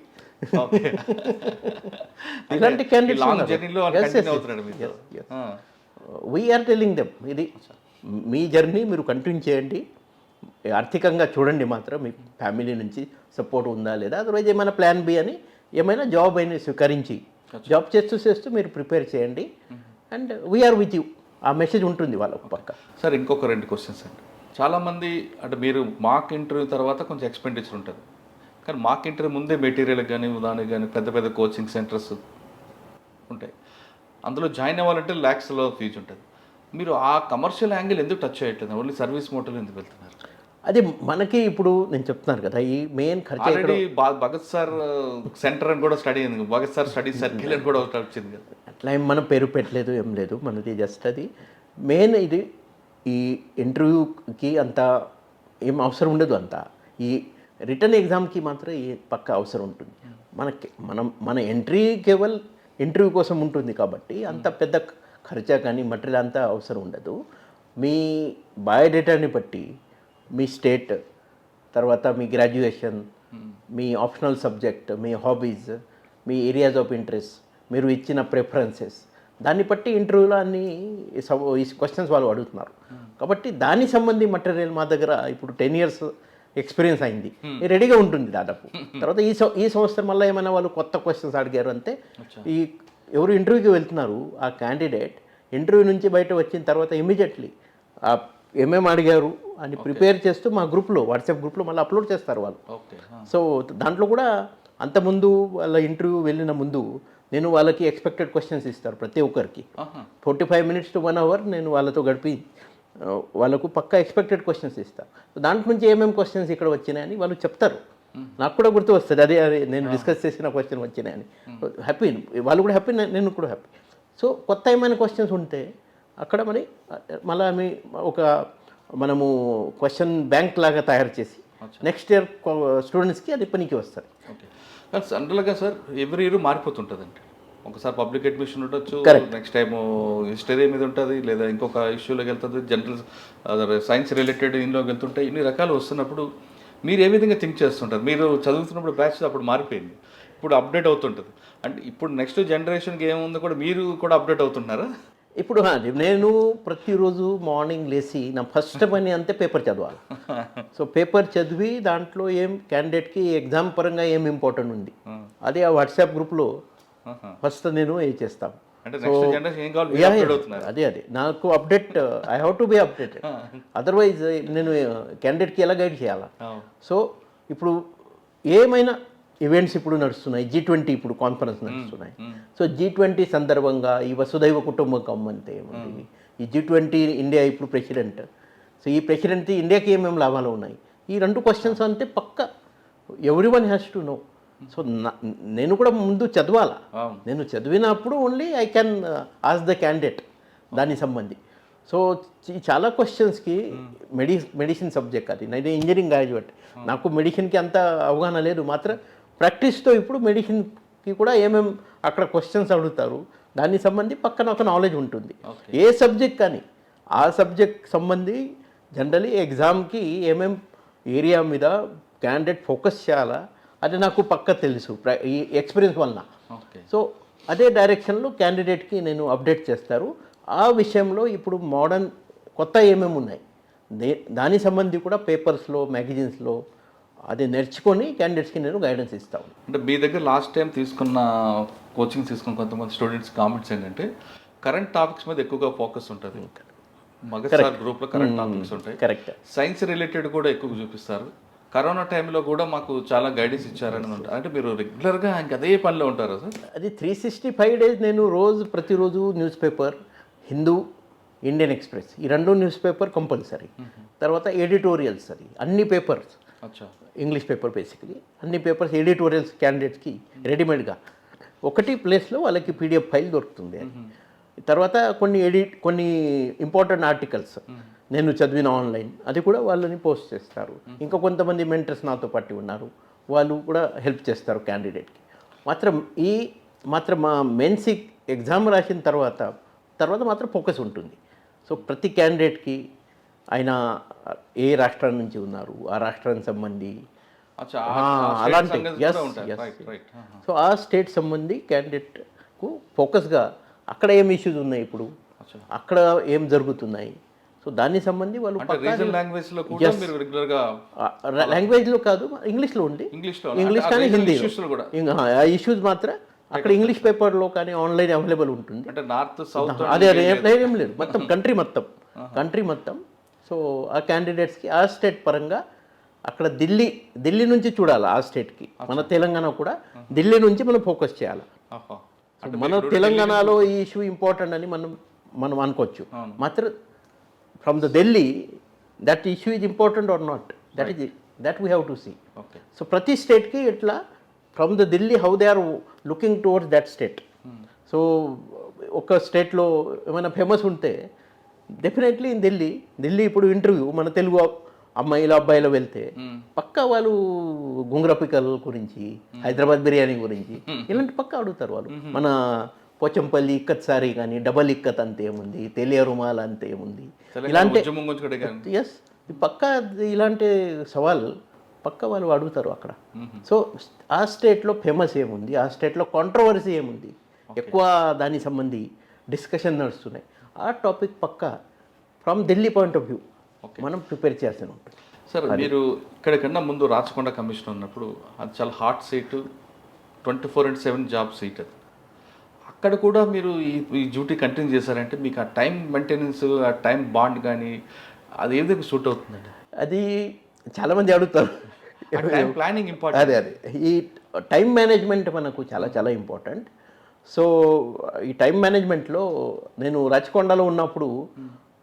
ఇలాంటి క్యాండిడేట్స్ వీఆర్ టెల్లింగ్ దెమ్, ఇది మీ జర్నీ మీరు కంటిన్యూ చేయండి, ఆర్థికంగా చూడండి మాత్రం మీ ఫ్యామిలీ నుంచి సపోర్ట్ ఉందా లేదా, అదర్వైజ్ ఏమైనా ప్లాన్ బి అని ఏమైనా జాబ్ అయినా స్వీకరించి జాబ్ చేస్తూ మీరు ప్రిపేర్ చేయండి, అండ్ వీఆర్ విత్ యూ, ఆ మెసేజ్ ఉంటుంది వాళ్ళకు పక్క. సార్ ఇంకొక 2 questions అండి. చాలామంది అంటే మీరు మాక్ ఇంటర్వ్యూ తర్వాత కొంచెం ఎక్స్పెండిచర్ ఉంటుంది, కానీ మాక్ ఇంటర్వ్యూ ముందే మెటీరియల్ కానీ దానికి కానీ పెద్ద పెద్ద కోచింగ్ సెంటర్స్ ఉంటాయి, అందులో జాయిన్ అవ్వాలంటే ల్యాక్స్లో ఫీజు ఉంటుంది. మీరు ఆ కమర్షియల్ యాంగిల్ ఎందుకు టచ్ చేయట్లేదు, ఓన్లీ సర్వీస్ మోటల్ ఎందుకు వెళ్తున్నారు? అది మనకి ఇప్పుడు నేను చెప్తున్నాను కదా, ఈ మెయిన్ ఖర్చు ఆల్రెడీ భగత్ సార్ సెంటర్ అని కూడా స్టడీ అయింది, భగత్ సార్ స్టడీ సర్కిల్ అని కూడా వచ్చింది కదా. అట్లా ఏం మనం పేరు పెట్టలేదు, ఏం లేదు, మనది జస్ట్ అది మెయిన్. ఇది ఈ ఇంటర్వ్యూకి అంత ఏం అవసరం ఉండదు, అంత ఈ రిటర్న్ ఎగ్జామ్కి మాత్రం పక్క అవసరం ఉంటుంది మనకి. మన ఎంట్రీ కేవల్ ఇంటర్వ్యూ కోసం ఉంటుంది కాబట్టి అంత పెద్ద ఖర్చా కానీ మటీరియల్ అంతా అవసరం ఉండదు. మీ బయోడేటాని బట్టి మీ స్టేట్, తర్వాత మీ గ్రాడ్యుయేషన్, మీ ఆప్షనల్ సబ్జెక్ట్, మీ హాబీస్, మీ ఏరియాస్ ఆఫ్ ఇంట్రెస్ట్, మీరు ఇచ్చిన ప్రిఫరెన్సెస్, దాన్ని బట్టి ఇంటర్వ్యూలో అన్ని ఈ క్వశ్చన్స్ వాళ్ళు అడుగుతున్నారు. కాబట్టి దానికి సంబంధి మటీరియల్ మా దగ్గర ఇప్పుడు 10 years ఎక్స్పీరియన్స్ అయింది, రెడీగా ఉంటుంది దాదాపు. తర్వాత ఈ సంవత్సరం మళ్ళీ ఏమైనా వాళ్ళు కొత్త క్వశ్చన్స్ అడిగారు అంటే, ఈ ఎవరు ఇంటర్వ్యూకి వెళ్తున్నారు ఆ క్యాండిడేట్ ఇంటర్వ్యూ నుంచి బయట వచ్చిన తర్వాత ఇమీడియట్లీ ఏమేమి అడిగారు అని ప్రిపేర్ చేస్తూ మా గ్రూప్లో, వాట్సాప్ గ్రూప్లో మళ్ళీ అప్లోడ్ చేస్తారు వాళ్ళు. సో దాంట్లో కూడా అంతకుముందు వాళ్ళ ఇంటర్వ్యూ వెళ్ళిన ముందు నేను వాళ్ళకి ఎక్స్పెక్టెడ్ క్వశ్చన్స్ ఇస్తారు ప్రతి ఒక్కరికి. 45 minutes to 1 hour నేను వాళ్ళతో గడిపి వాళ్ళకు పక్కా ఎక్స్పెక్టెడ్ క్వశ్చన్స్ ఇస్తాను. దాంట్లో నుంచి ఏమేమి క్వశ్చన్స్ ఇక్కడ వచ్చినాయని వాళ్ళు చెప్తారు, నాకు కూడా గుర్తు వస్తుంది, అదే నేను డిస్కస్ చేసిన క్వశ్చన్ వచ్చినాయని. హ్యాపీ, వాళ్ళు కూడా హ్యాపీ, నేను కూడా హ్యాపీ. సో కొత్త ఏమైనా క్వశ్చన్స్ ఉంటే అక్కడ మళ్ళీ ఒక మనము క్వశ్చన్ బ్యాంక్ లాగా తయారు చేసి నెక్స్ట్ ఇయర్ స్టూడెంట్స్కి అది పనికి వస్తుంది. ఓకే, కానీ జనరల్గా సార్ ఎవ్రీ ఇయర్ మారిపోతుంటుందండి. ఒకసారి పబ్లిక్ అడ్మిషన్ ఉండొచ్చు, నెక్స్ట్ టైం హిస్టరీ మీద ఉంటుంది, లేదా ఇంకొక ఇష్యూలోకి వెళ్తుంది, జనరల్ సైన్స్ రిలేటెడ్ ఇందులోకి వెళ్తుంటాయి. ఇన్ని రకాలు వస్తున్నప్పుడు మీరు ఏ విధంగా థింక్ చేస్తుంటారు? మీరు చదువుతున్నప్పుడు బ్యాచ్ అప్పుడు మారిపోయింది, ఇప్పుడు అప్డేట్ అవుతుంటుంది. అంటే ఇప్పుడు నెక్స్ట్ జనరేషన్కి ఏముందో కూడా మీరు కూడా అప్డేట్ అవుతున్నారా? ఇప్పుడు అది నేను ప్రతిరోజు మార్నింగ్ లేచి నా ఫస్ట్ పని అంతే పేపర్ చదవాలి. సో పేపర్ చదివి దాంట్లో ఏం క్యాండిడేట్కి ఎగ్జామ్ పరంగా ఏం ఇంపార్టెంట్ ఉంది అది ఆ వాట్సాప్ గ్రూప్లో ఫస్ట్ నేను ఏ చేస్తాను. అంటే నెక్స్ట్ జనరేషన్ ఏం కావాలి మీరు upgrade అవుతున్నారు. అదే నాకు update I have to be updated, otherwise నేను క్యాండిడేట్కి ఎలా గైడ్ చేయాలా. సో ఇప్పుడు ఏమైనా ఈవెంట్స్ ఇప్పుడు నడుస్తున్నాయి, G20 ఇప్పుడు కాన్ఫరెన్స్ నడుస్తున్నాయి. సో G20 సందర్భంగా ఈ వసుదైవ కుటుంబకం అంతే ఏముంది, ఈ G20 ఇండియా ఇప్పుడు ప్రెసిడెంట్. సో ఈ ప్రెసిడెంట్ ఇండియాకి ఏమేమి లాభాలు ఉన్నాయి, ఈ 2 క్వశ్చన్స్ అంటే పక్క every one has to know. So నేను కూడా ముందు చదవాలా, నేను చదివినప్పుడు only I can ask the candidate దానికి సంబంధి. సో చాలా క్వశ్చన్స్కి మెడిసిన్ సబ్జెక్ట్ అది, నేను ఇంజనీరింగ్ గ్రాడ్యుయేట్, నాకు మెడిసిన్కి అంత అవగాహన లేదు, మాత్రం ప్రాక్టీస్తో ఇప్పుడు మెడిసిన్కి కూడా ఏమేమి అక్కడ క్వశ్చన్స్ అడుగుతారు దానికి సంబంధి పక్కన ఒక నాలెడ్జ్ ఉంటుంది. ఏ సబ్జెక్ట్ కానీ ఆ సబ్జెక్ట్ సంబంధి జనరలీ ఎగ్జామ్కి ఏమేం ఏరియా మీద క్యాండిడేట్ ఫోకస్ చేయాలా అది నాకు పక్క తెలుసు ఈ ఎక్స్పీరియన్స్ వలన. సో అదే డైరెక్షన్లో క్యాండిడేట్కి నేను అప్డేట్ చేస్తారు. ఆ విషయంలో ఇప్పుడు మోడర్న్ కొత్త ఏమేమి ఉన్నాయి దాని సంబంధి కూడా పేపర్స్లో మ్యాగజైన్స్లో అది నేర్చుకొని క్యాండిడేట్స్కి నేను గైడెన్స్ ఇస్తాను. అంటే మీ దగ్గర లాస్ట్ టైం తీసుకున్న కోచింగ్ తీసుకున్న కొంతమంది స్టూడెంట్స్ కామెంట్స్ ఏంటంటే కరెంట్ టాపిక్స్ మీద ఎక్కువగా ఫోకస్ ఉంటుంది, మగసార్ గ్రూప్లో కరెంట్ టాపిక్స్ ఉంటాయి, కరెక్ట్, సైన్స్ రిలేటెడ్ కూడా ఎక్కువ చూపిస్తారు. కరోనా టైంలో కూడా మాకు చాలా గైడెన్స్ ఇచ్చారని ఉంటారు. అంటే మీరు రెగ్యులర్గా ఇంక అదే పనిలో ఉంటారా సార్? అది 365 days నేను ప్రతిరోజు news paper, Hindu, Indian express ఈ 2 న్యూస్ పేపర్ కంపల్సరీ. తర్వాత ఎడిటోరియల్స్ అది అన్ని పేపర్స్, ఇంగ్లీష్ పేపర్ బేసికలీ అన్ని పేపర్స్ ఎడిటోరియల్స్ క్యాండిడేట్స్కి రెడీమేడ్గా ఒకటి ప్లేస్లో వాళ్ళకి PDF ఫైల్ దొరుకుతుంది. తర్వాత కొన్ని ఇంపార్టెంట్ ఆర్టికల్స్ నేను చదివిన ఆన్లైన్ అది కూడా వాళ్ళని పోస్ట్ చేస్తారు. ఇంకా కొంతమంది మెంటర్స్ నాతో పాటు ఉన్నారు, వాళ్ళు కూడా హెల్ప్ చేస్తారు క్యాండిడేట్కి. మాత్రం మా మెయిన్స్ ఎగ్జామ్ రాసిన తర్వాత మాత్రం ఫోకస్ ఉంటుంది. సో ప్రతి క్యాండిడేట్కి ఆయన ఏ రాష్ట్రం నుంచి ఉన్నారు, ఆ రాష్ట్రానికి సంబంధి అలాంటి సో ఆ స్టేట్ సంబంధి క్యాండిడేట్కు ఫోకస్గా అక్కడ ఏం ఇష్యూస్ ఉన్నాయి, ఇప్పుడు అక్కడ ఏం జరుగుతున్నాయి, సో దానికి సంబంధి వాళ్ళు లాంగ్వేజ్లో కాదు ఇంగ్లీష్లో ఉండి ఇంగ్లీష్ కానీ హిందీ ఆ ఇష్యూస్ మాత్రం అక్కడ ఇంగ్లీష్ పేపర్లో కానీ ఆన్లైన్ అవైలబుల్ ఉంటుంది. అదే ఏం లేదు, మొత్తం కంట్రీ మొత్తం. సో ఆ క్యాండిడేట్స్కి ఆ స్టేట్ పరంగా అక్కడ ఢిల్లీ నుంచి చూడాలి, ఆ స్టేట్కి మన తెలంగాణ కూడా ఢిల్లీ నుంచి మనం ఫోకస్ చేయాలి. మన తెలంగాణలో ఈ ఇష్యూ ఇంపార్టెంట్ అని మనం అనుకోవచ్చు, మాత్రం from the Delhi that issue is important or not, that we have to see. So ప్రతి స్టేట్కి ఇట్లా from the Delhi how they are looking towards that state. So ఒక స్టేట్లో ఏమైనా ఫేమస్ ఉంటే డెఫినెట్లీ ఇన్ ఢిల్లీ ఇప్పుడు ఇంటర్వ్యూ మన తెలుగు అమ్మాయిలు అబ్బాయిలు వెళ్తే పక్కా వాళ్ళు గుంగ్రా పికల్ గురించి, హైదరాబాద్ బిర్యానీ గురించి ఇలాంటి పక్కా అడుగుతారు వాళ్ళు. మన పోచంపల్లి ఇక్కత్ సారీ కానీ డబల్ ఇక్కత్ అంత ఏముంది, తెలియ రుమాల్ అంత ఏముంది, ఇలాంటి ఎస్ పక్కా ఇలాంటి సవాల్ పక్క వాళ్ళు అడుగుతారు అక్కడ. సో ఆ స్టేట్లో ఫేమస్ ఏముంది, ఆ స్టేట్లో కాంట్రవర్సీ ఏముంది, ఎక్కువ దానికి సంబంధి డిస్కషన్ నడుస్తున్నాయి, ఆ టాపిక్ పక్క from Delhi point of view మనం ప్రిపేర్ చేయాల్సి ఉంటుంది. సార్ మీరు ఇక్కడికన్నా ముందు రాచకొండ కమిషన్ ఉన్నప్పుడు అది చాలా హాట్ సీటు, 24/7 జాబ్ సీట్ అది. అక్కడ కూడా మీరు ఈ డ్యూటీ కంటిన్యూ చేశారంటే మీకు ఆ టైం మెయింటెనెన్స్, ఆ టైం బాండ్ కానీ అది ఏ విధంగా సూట్ అవుతుందండి? అది చాలామంది అడుగుతారు. Planning important. అదే ఈ టైం మేనేజ్మెంట్ మనకు చాలా ఇంపార్టెంట్. సో ఈ టైం మేనేజ్మెంట్లో నేను రాచకొండలో ఉన్నప్పుడు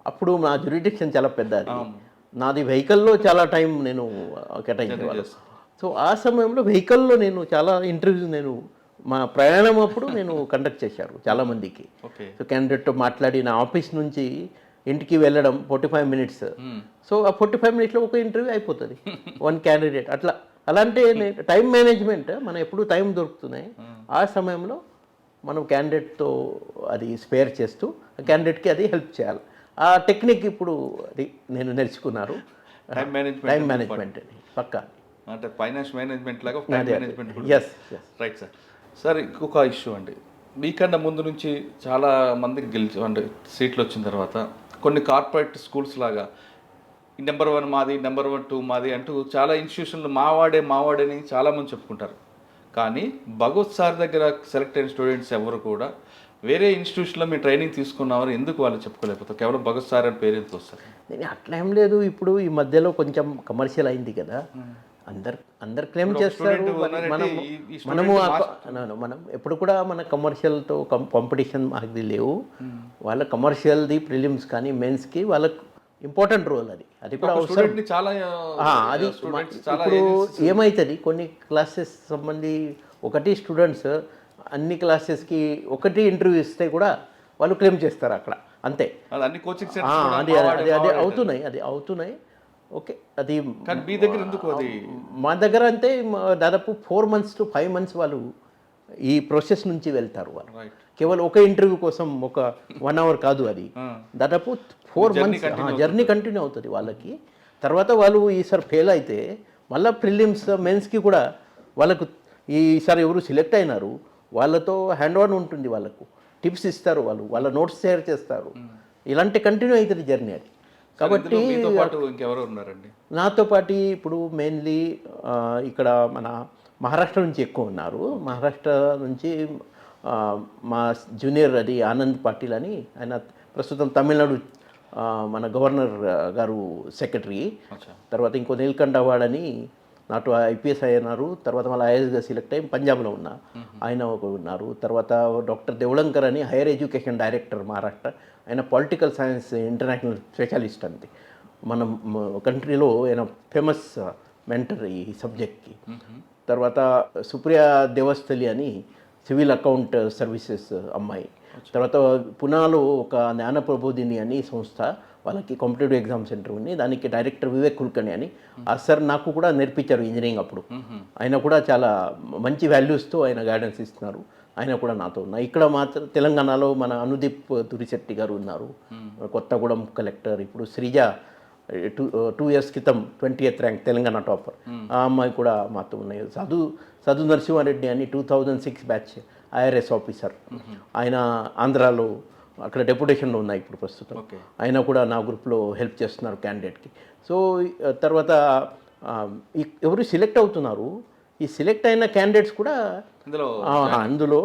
అప్పుడు నా జ్యూరిడిక్షన్ చాలా పెద్దది, నాది వెహికల్లో చాలా టైం నేను కేటాయించేవాళ్ళు. సో ఆ సమయంలో వెహికల్లో నేను చాలా ఇంటర్వ్యూస్ నేను మా ప్రయాణం అప్పుడు నేను కండక్ట్ చేశారు చాలామందికి. సో క్యాండిడేట్తో మాట్లాడి నా ఆఫీస్ నుంచి ఇంటికి వెళ్ళడం 45 minutes. సో ఆ 45 minutesలో ఒక ఇంటర్వ్యూ అయిపోతుంది, 1 candidate అట్లా. అలాంటి టైం మేనేజ్మెంట్ మనం ఎప్పుడు టైం దొరుకుతున్నాయి ఆ సమయంలో మనం క్యాండిడేట్తో అది స్పేర్ చేస్తూ క్యాండిడేట్కి అది హెల్ప్ చేయాలి. ఆ టెక్నిక్ ఇప్పుడు అది నేను నేర్చుకున్నారు, టైం మేనేజ్మెంట్ అని పక్కా. అంటే ఫైనాన్స్ మేనేజ్మెంట్ లాగా time management. Yes right sir. Sir ఇంకొక ఇష్యూ అండి, మీకన్నా ముందు నుంచి చాలా మందికి గెలిచి అంటే సీట్లు వచ్చిన తర్వాత కొన్ని కార్పొరేట్ స్కూల్స్ లాగా నెంబర్ 1 మాది, నెంబర్ 2 మాది అంటూ చాలా ఇన్స్టిట్యూషన్లు మావాడే అని చాలామంది చెప్పుకుంటారు. కానీ భగవత్ సార్ దగ్గర సెలెక్ట్ అయిన స్టూడెంట్స్ ఎవరు కూడా వేరే ఇన్స్టిట్యూషన్లో మీరు ట్రైనింగ్ తీసుకున్నామని ఎందుకు వాళ్ళు చెప్పుకోలేకపోతారు? కేవలం భగత్ సార్ అని పేరు ఎందుకు వస్తారు? నేను అట్లా ఏం లేదు. ఇప్పుడు ఈ మధ్యలో కొంచెం కమర్షియల్ అయింది కదా, అందరు క్లెయిమ్ చేస్తారు. మనం ఎప్పుడు కూడా మన కమర్షియల్తో కాంపిటీషన్ మాకు లేవు. వాళ్ళ కమర్షియల్ది ప్రిలిమ్స్ కానీ మెయిన్స్కి వాళ్ళకు ఇంపార్టెంట్ రోల్ అది కూడా అవసరం. అది ఇప్పుడు ఏమవుతుంది, కొన్ని క్లాసెస్ సంబంధి ఒకటి స్టూడెంట్స్ అన్ని క్లాసెస్కి ఒకటి ఇంటర్వ్యూ ఇస్తే కూడా వాళ్ళు క్లెయిమ్ చేస్తారు అక్కడ, అంతే. అన్ని కోచింగ్ అది అవుతున్నాయి. ఓకే, అది మీ దగ్గర ఎందుకు? అది మా దగ్గర అంతే. దాదాపు 4 months to 5 months వాళ్ళు ఈ ప్రాసెస్ నుంచి వెళ్తారు. వాళ్ళు కేవలం ఒక ఇంటర్వ్యూ కోసం ఒక 1 hour కాదు, అది దాదాపు 4 months జర్నీ కంటిన్యూ అవుతుంది వాళ్ళకి. తర్వాత వాళ్ళు ఈసారి ఫెయిల్ అయితే మళ్ళీ ప్రిలిమ్స్ మెయిన్స్కి కూడా వాళ్ళకు ఈసారి ఎవరు సెలెక్ట్ అయినారు వాళ్ళతో హ్యాండ్ ఆన్ ఉంటుంది, వాళ్ళకు టిప్స్ ఇస్తారు, వాళ్ళ నోట్స్ షేర్ చేస్తారు. ఇలాంటి కంటిన్యూ అవుతుంది జర్నీ అది. కాబట్టి ఇంకెవరు ఉన్నారండి నాతో పాటు? ఇప్పుడు మెయిన్లీ ఇక్కడ మన మహారాష్ట్ర నుంచి ఎక్కువ ఉన్నారు. మహారాష్ట్ర నుంచి మా జూనియర్ అది ఆనంద్ పాటిల్ అని, ఆయన ప్రస్తుతం తమిళనాడు మన గవర్నర్ గారు సెక్రటరీ. తర్వాత ఇంకో నీల్కంఠ అవార్డ్ అని నాటు ఐపీఎస్ అయినారు. తర్వాత మళ్ళీ ఐఏఎస్గా సెలెక్ట్ అయ్యి పంజాబ్లో ఆయన ఉన్నారు. తర్వాత డాక్టర్ దేవళంకర్ అని హైయర్ ఎడ్యుకేషన్ డైరెక్టర్ మహారాష్ట్ర, ఆయన పొలిటికల్ సైన్స్ ఇంటర్నేషనల్ స్పెషలిస్ట్ అంతే. మనం కంట్రీలో ఆయన ఫేమస్ మెంటర్ ఈ సబ్జెక్ట్కి. తర్వాత సుప్రియా దేవస్థలి అని సివిల్ అకౌంట్ సర్వీసెస్ అమ్మాయి. తర్వాత పునాలో ఒక జ్ఞాన ప్రబోధిని అని సంస్థ, వాళ్ళకి కాంపిటేటివ్ ఎగ్జామ్ సెంటర్ ఉంది, దానికి డైరెక్టర్ వివేక్ కుల్కర్ణి అని. ఆ సార్ నాకు కూడా నేర్పించారు ఇంజనీరింగ్ అప్పుడు. ఆయన కూడా చాలా మంచి వాల్యూస్తో ఆయన గైడెన్స్ ఇస్తున్నారు. ఆయన కూడా నాతో ఉన్నారు. ఇక్కడ మాత్రం తెలంగాణలో మన అనుదీప్ తురిశెట్టి గారు ఉన్నారు, కొత్తగూడెం కలెక్టర్. ఇప్పుడు శ్రీజ 2 years క్రితం 20th ర్యాంక్ తెలంగాణ టాపర్, ఆ అమ్మాయి కూడా మాతో ఉన్నాయి. సదు నరసింహారెడ్డి అని 2006 బ్యాచ్ ఐఆర్ఎస్ ఆఫీసర్, ఆయన ఆంధ్రాలో అక్కడ డెప్యుటేషన్లో ఉన్నాయి ఇప్పుడు ప్రస్తుతం. ఆయన కూడా నా గ్రూప్లో హెల్ప్ చేస్తున్నారు క్యాండిడేట్కి. సో తర్వాత ఎవరు సెలెక్ట్ అవుతున్నారు, ఈ సెలెక్ట్ అయిన క్యాండిడేట్స్ కూడా అందులో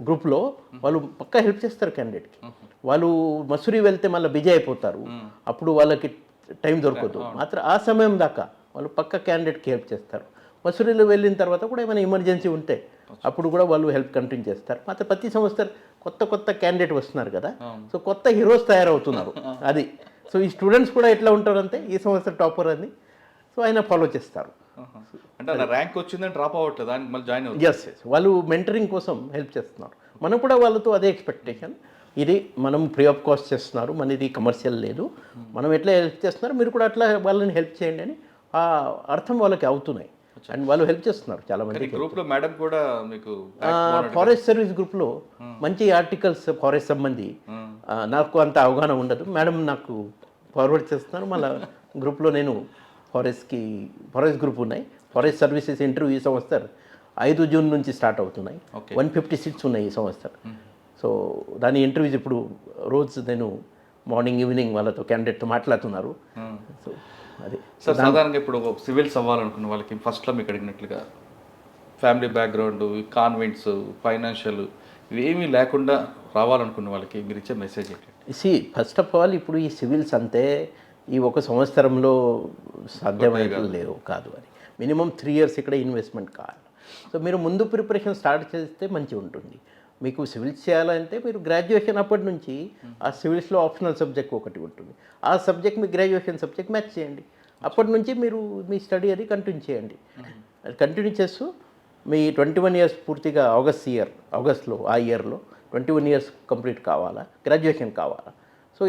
గ్రూప్లో వాళ్ళు పక్కా హెల్ప్ చేస్తారు క్యాండిడేట్కి. వాళ్ళు మసూరి వెళ్తే మళ్ళీ బిజీ అయిపోతారు, అప్పుడు వాళ్ళకి టైం దొరకదు. మాత్రం ఆ సమయం దాకా వాళ్ళు పక్క క్యాండిడేట్కి హెల్ప్ చేస్తారు. మసూరిలో వెళ్ళిన తర్వాత కూడా ఏమైనా ఎమర్జెన్సీ ఉంటే అప్పుడు కూడా వాళ్ళు హెల్ప్ కంటిన్యూ చేస్తారు. మాత్రం ప్రతి సంవత్సరం కొత్త క్యాండిడేట్ వస్తున్నారు కదా, సో కొత్త హీరోస్ తయారవుతున్నారు అది. సో ఈ స్టూడెంట్స్ కూడా ఎట్లా ఉంటారంటే ఈ సంవత్సరం టాపర్ అని, సో ఆయన ఫాలో చేస్తారు. అంటే ర్యాంక్ వచ్చిందని డ్రాప్ అవ్వట్లేదు, మళ్ళీ జాయిన్ అవుతుంది. ఎస్ వాళ్ళు మెంటరింగ్ కోసం హెల్ప్ చేస్తున్నారు. మనం కూడా వాళ్ళతో అదే ఎక్స్పెక్టేషన్, ఇది మనం ఫ్రీ ఆఫ్ కాస్ట్ చేస్తున్నారు, మనది కమర్షియల్ లేదు, మనం ఎట్లా హెల్ప్ చేస్తున్నారు మీరు కూడా అట్లా వాళ్ళని హెల్ప్ చేయండి అని ఆ అర్థం వాళ్ళకి అవుతున్నాయి. అండ్ వాళ్ళు హెల్ప్ చేస్తున్నారు చాలా మంది. గ్రూప్లో మేడం కూడా మీకు ఫారెస్ట్ సర్వీస్ గ్రూప్లో మంచి ఆర్టికల్స్ ఫారెస్ట్ సంబంధి నాకు అంత అవగాహన ఉండదు, మేడం నాకు ఫార్వర్డ్ చేస్తున్నారు. మళ్ళీ గ్రూప్లో నేను ఫారెస్ట్ గ్రూప్ ఉన్నాయి. ఫారెస్ట్ సర్వీసెస్ ఇంటర్వ్యూ ఈ సంవత్సరం 5 June నుంచి స్టార్ట్ అవుతున్నాయి. 150 seats ఉన్నాయి ఈ సంవత్సరం. సో దాని ఇంటర్వ్యూస్ ఇప్పుడు రోజు నేను మార్నింగ్ ఈవినింగ్ వాళ్ళతో క్యాండిడేట్తో మాట్లాడుతున్నారు. సో అది సార్ సాధారణంగా ఇప్పుడు సివిల్స్ అవ్వాలనుకున్న వాళ్ళకి ఫస్ట్లో మీకు అడిగినట్లుగా ఫ్యామిలీ బ్యాక్గ్రౌండ్, కాన్వెంట్స్, ఫైనాన్షియల్ ఇవేమీ లేకుండా రావాలనుకున్న వాళ్ళకి మీరు ఇచ్చే మెసేజ్ ఏంటి? ఫస్ట్ ఆఫ్ ఆల్ ఇప్పుడు ఈ సివిల్స్ అంతే ఈ 1 సంవత్సరంలో సాధ్యమయ్యే లేవు కాదు, అది మినిమం 3 years ఇక్కడ ఇన్వెస్ట్మెంట్ కావాలి. సో మీరు ముందు ప్రిపరేషన్ స్టార్ట్ చేస్తే మంచిగా ఉంటుంది. మీకు సివిల్స్ చేయాలంటే మీరు గ్రాడ్యుయేషన్ అప్పటి నుంచి ఆ సివిల్స్లో ఆప్షనల్ సబ్జెక్ట్ ఒకటి ఉంటుంది, ఆ సబ్జెక్ట్ మీ గ్రాడ్యుయేషన్ సబ్జెక్ట్ మ్యాచ్ చేయండి. అప్పటి నుంచి మీరు మీ స్టడీ అది కంటిన్యూ చేయండి. అది కంటిన్యూ చేస్తూ మీ 21 years పూర్తిగా ఆగస్ట్లో ఆ ఇయర్లో 21 years కంప్లీట్ కావాలా, గ్రాడ్యుయేషన్ కావాలా. సో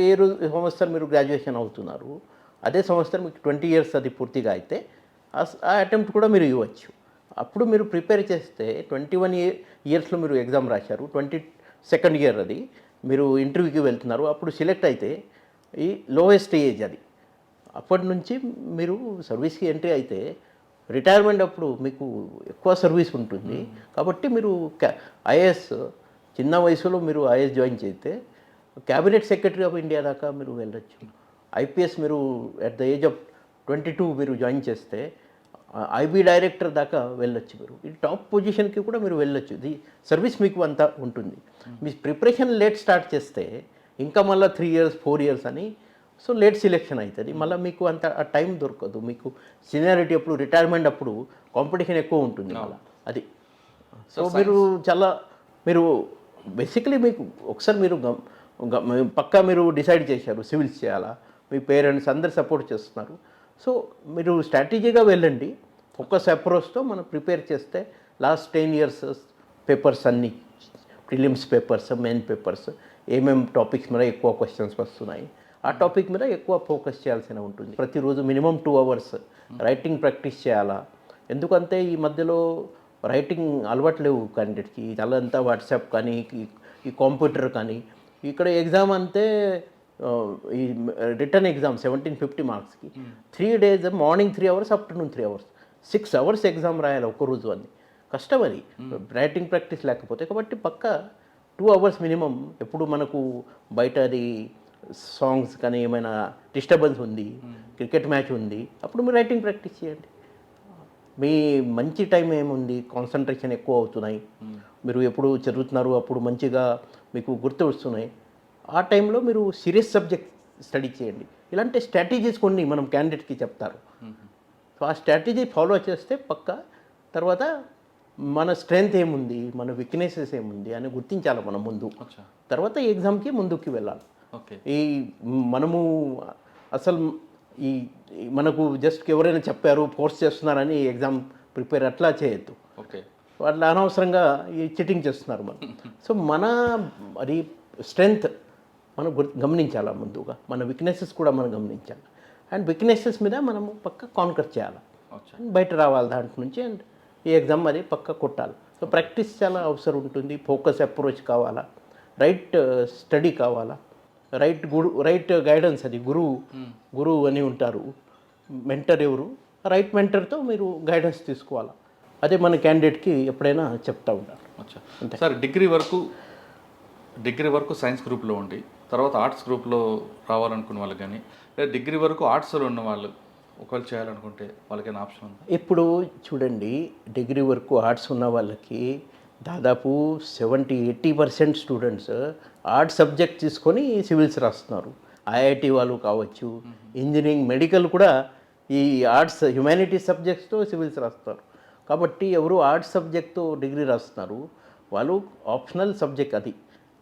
సంవత్సరం మీరు గ్రాడ్యుయేషన్ అవుతున్నారు, అదే సంవత్సరం మీకు 20 years అది పూర్తిగా అయితే ఆ అటెంప్ట్ కూడా మీరు ఇవ్వచ్చు. అప్పుడు మీరు ప్రిపేర్ చేస్తే 21 yearsలో మీరు ఎగ్జామ్ రాశారు, 22nd year అది మీరు ఇంటర్వ్యూకి వెళ్తున్నారు, అప్పుడు సెలెక్ట్ అయితే ఈ లోయెస్ట్ ఏజ్ అది. అప్పటి నుంచి మీరు సర్వీస్కి ఎంట్రీ అయితే రిటైర్మెంట్ అప్పుడు మీకు ఎక్కువ సర్వీస్ ఉంటుంది. కాబట్టి మీరు ఐఏఎస్ చిన్న వయసులో మీరు ఐఏఎస్ జాయిన్ చేస్తే క్యాబినెట్ సెక్రటరీ ఆఫ్ ఇండియా దాకా మీరు వెళ్ళొచ్చు. ఐపీఎస్ మీరు ఎట్ ద ఏజ్ ఆఫ్ 22 మీరు జాయిన్ చేస్తే ఐబీ డైరెక్టర్ దాకా వెళ్ళొచ్చు. మీరు ఈ టాప్ పొజిషన్కి కూడా మీరు వెళ్ళొచ్చు. ఇది సర్వీస్ మీకు అంతా ఉంటుంది. మీ ప్రిపరేషన్ లేట్ స్టార్ట్ చేస్తే ఇంకా మళ్ళీ 3 years 4 years అని సో లేట్ సెలెక్షన్ అవుతుంది. మళ్ళీ మీకు అంత ఆ టైం దొరకదు. మీకు సీనియారిటీ అప్పుడు రిటైర్మెంట్ అప్పుడు కాంపిటీషన్ ఎక్కువ ఉంటుంది మళ్ళీ అది. సో మీరు బేసికలీ మీకు ఒకసారి మీరు పక్కా మీరు డిసైడ్ చేశారు సివిల్స్ చేయాలా, మీ పేరెంట్స్ అందరు సపోర్ట్ చేస్తున్నారు. సో మీరు స్ట్రాటజీగా వెళ్ళండి. ఫోకస్ అప్రోచ్తో మనం ప్రిపేర్ చేస్తే లాస్ట్ 10 years పేపర్స్ అన్నీ ప్రిలిమ్స్ పేపర్స్, మెయిన్ పేపర్స్ ఏమేమి టాపిక్స్ మీద ఎక్కువ క్వశ్చన్స్ వస్తున్నాయి ఆ టాపిక్ మీద ఎక్కువ ఫోకస్ చేయాల్సిన ఉంటుంది. ప్రతిరోజు మినిమం 2 hours రైటింగ్ ప్రాక్టీస్ చేయాలా. ఎందుకంటే ఈ మధ్యలో రైటింగ్ అలవాటు లేవు క్యాండిడేట్కి. అదంతా వాట్సాప్ కానీ ఈ కంప్యూటర్ కానీ. ఇక్కడ ఎగ్జామ్ అంతే ఈ రిటర్న్ ఎగ్జామ్ 1750 మార్క్స్కి 3 days morning 3 hours afternoon 3 hours 6 hours exam రాయాలి ఒక్కరోజు. అని కష్టం అది రైటింగ్ ప్రాక్టీస్ లేకపోతే. కాబట్టి పక్క 2 hours మినిమం. ఎప్పుడు మనకు బయట అది సాంగ్స్ కానీ ఏమైనా డిస్టర్బెన్స్ ఉంది, క్రికెట్ మ్యాచ్ ఉంది, అప్పుడు మీరు రైటింగ్ ప్రాక్టీస్ చేయండి. మీ మంచి టైం ఏముంది, కాన్సన్ట్రేషన్ ఎక్కువ అవుతున్నాయి, మీరు ఎప్పుడు చదువుతున్నారు అప్పుడు మంచిగా మీకు గుర్తు వస్తున్నాయి, ఆ టైంలో మీరు సీరియస్ సబ్జెక్ట్ స్టడీ చేయండి. ఇలాంటి స్ట్రాటజీస్ కొన్ని మనం క్యాండిడేట్కి చెప్తారు. సో ఆ స్ట్రాటజీ ఫాలో చేస్తే పక్క తర్వాత మన స్ట్రెంగ్త్ ఏముంది, మన వీక్నెసెస్ ఏముంది అని గుర్తించాలి మనం ముందు. తర్వాత ఈ ఎగ్జామ్కి ముందుకు వెళ్ళాలి. ఈ మనము అసలు ఈ మనకు జస్ట్ ఎవరైనా చెప్పారు ఫోర్స్ చేస్తున్నారని ఎగ్జామ్ ప్రిపేర్ అట్లా చేయొద్దు. వాళ్ళు అనవసరంగా ఈ చిటింగ్ చేస్తున్నారు మనం. సో మన అది స్ట్రెంగ్త్ మనం గమనించాలి ముందుగా, మన వీక్నెసెస్ కూడా మనం గమనించాలి. అండ్ వీక్నెసెస్ మీద మనము పక్క కాన్కర్ చేయాలి, బయట రావాలి దాంట్ నుంచి. అండ్ ఈ ఎగ్జామ్ అది పక్క కొట్టాలి. సో ప్రాక్టీస్ చాలా అవసరం ఉంటుంది. ఫోకస్ అప్రోచ్ కావాలా, రైట్ స్టడీ కావాలా, రైట్ గైడెన్స్. అది గురువు అని ఉంటారు, మెంటర్ ఎవరు, రైట్ మెంటర్తో మీరు గైడెన్స్ తీసుకోవాలా. అదే మన క్యాండిడేట్కి ఎప్పుడైనా చెప్తా ఉంటారు. సార్ డిగ్రీ వరకు సైన్స్ గ్రూప్లో ఉండి తర్వాత ఆర్ట్స్ గ్రూప్లో రావాలనుకున్న వాళ్ళు కానీ, లేదా డిగ్రీ వరకు ఆర్ట్స్లో ఉన్న వాళ్ళు ఒకవేళ చేయాలనుకుంటే వాళ్ళకైనా ఆప్షన్ ఉంది? ఇప్పుడు చూడండి, డిగ్రీ వరకు ఆర్ట్స్ ఉన్న వాళ్ళకి దాదాపు 70-80% స్టూడెంట్స్ ఆర్ట్స్ సబ్జెక్ట్ తీసుకొని సివిల్స్ రాస్తున్నారు. ఐఐటి వాళ్ళు కావచ్చు, ఇంజనీరింగ్, మెడికల్ కూడా ఈ ఆర్ట్స్ హ్యుమానిటీస్ సబ్జెక్ట్స్తో సివిల్స్ రాస్తారు. కాబట్టి ఎవరు ఆర్ట్స్ సబ్జెక్ట్తో డిగ్రీ రాస్తున్నారు వాళ్ళు ఆప్షనల్ సబ్జెక్ట్ అది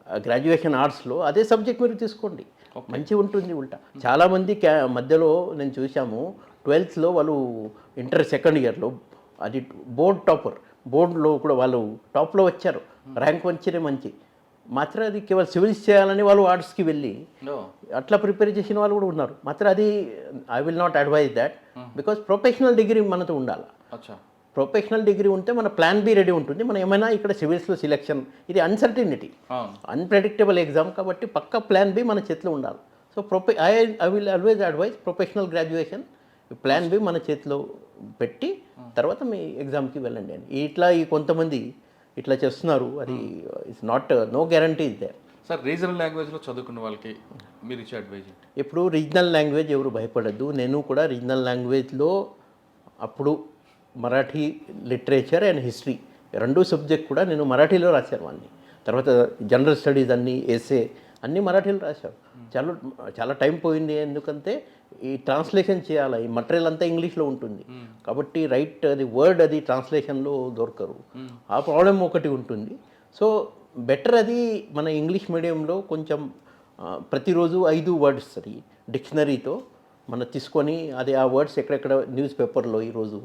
గ్రాడ్యుయేషన్ ఆర్ట్స్లో అదే సబ్జెక్ట్ మీరు తీసుకోండి, మంచిగా ఉంటుంది. ఉల్టా చాలామంది మధ్యలో నేను చూసాము 12th వాళ్ళు ఇంటర్ సెకండ్ ఇయర్లో అది బోర్డులో కూడా వాళ్ళు టాప్లో వచ్చారు, ర్యాంక్ వచ్చినే మంచి. మాత్రం అది కేవలం సివిల్స్ చేయాలని వాళ్ళు ఆర్ట్స్కి వెళ్ళి అట్లా ప్రిపేర్ చేసిన వాళ్ళు కూడా ఉన్నారు. మాత్రం అది I will not advise that, because professional degree మనతో ఉండాలి. ప్రొఫెషనల్ డిగ్రీ ఉంటే మన ప్లాన్ బి రెడీ ఉంటుంది. మనం ఏమైనా ఇక్కడ సివిల్స్లో సెలెక్షన్ ఇది అన్సర్టినిటీ, అన్ప్రెడిక్టబుల్ ఎగ్జామ్ కాబట్టి పక్క ప్లాన్ బి మన చేతిలో ఉండాలి. So I will always advise professional graduation, plan B మన చేతిలో పెట్టి తర్వాత మీ ఎగ్జామ్కి వెళ్ళండి అని. ఈ కొంతమంది ఇట్లా చేస్తున్నారు, అది it's not, no guarantee is there. Sir regional లాంగ్వేజ్లో చదువుకున్న వాళ్ళకి మీరు ఇచ్చే అడ్వైజ్ ఏంటి? ఇప్పుడు రీజనల్ లాంగ్వేజ్ ఎవరు భయపడద్దు. నేను కూడా రీజనల్ లాంగ్వేజ్లో అప్పుడు Marathi literature and history 2 subject కూడా నేను మరాఠీలో రాశాను అన్నీ. తర్వాత జనరల్ స్టడీస్ అన్నీ, ఎస్ఏ అన్నీ మరాఠీలో రాశాను. చాలా టైం పోయింది, ఎందుకంటే ఈ ట్రాన్స్లేషన్ చేయాలి, ఈ మటీరియల్ అంతా ఇంగ్లీష్లో ఉంటుంది కాబట్టి అది వర్డ్ అది ట్రాన్స్లేషన్లో దొరకరు, ఆ ప్రాబ్లం ఒకటి ఉంటుంది. సో బెటర్ అది మన ఇంగ్లీష్ మీడియంలో కొంచెం ప్రతిరోజు 5 words అది డిక్షనరీతో మనం తీసుకొని అది ఆ వర్డ్స్ ఎక్కడెక్కడ న్యూస్ పేపర్లో ఈరోజు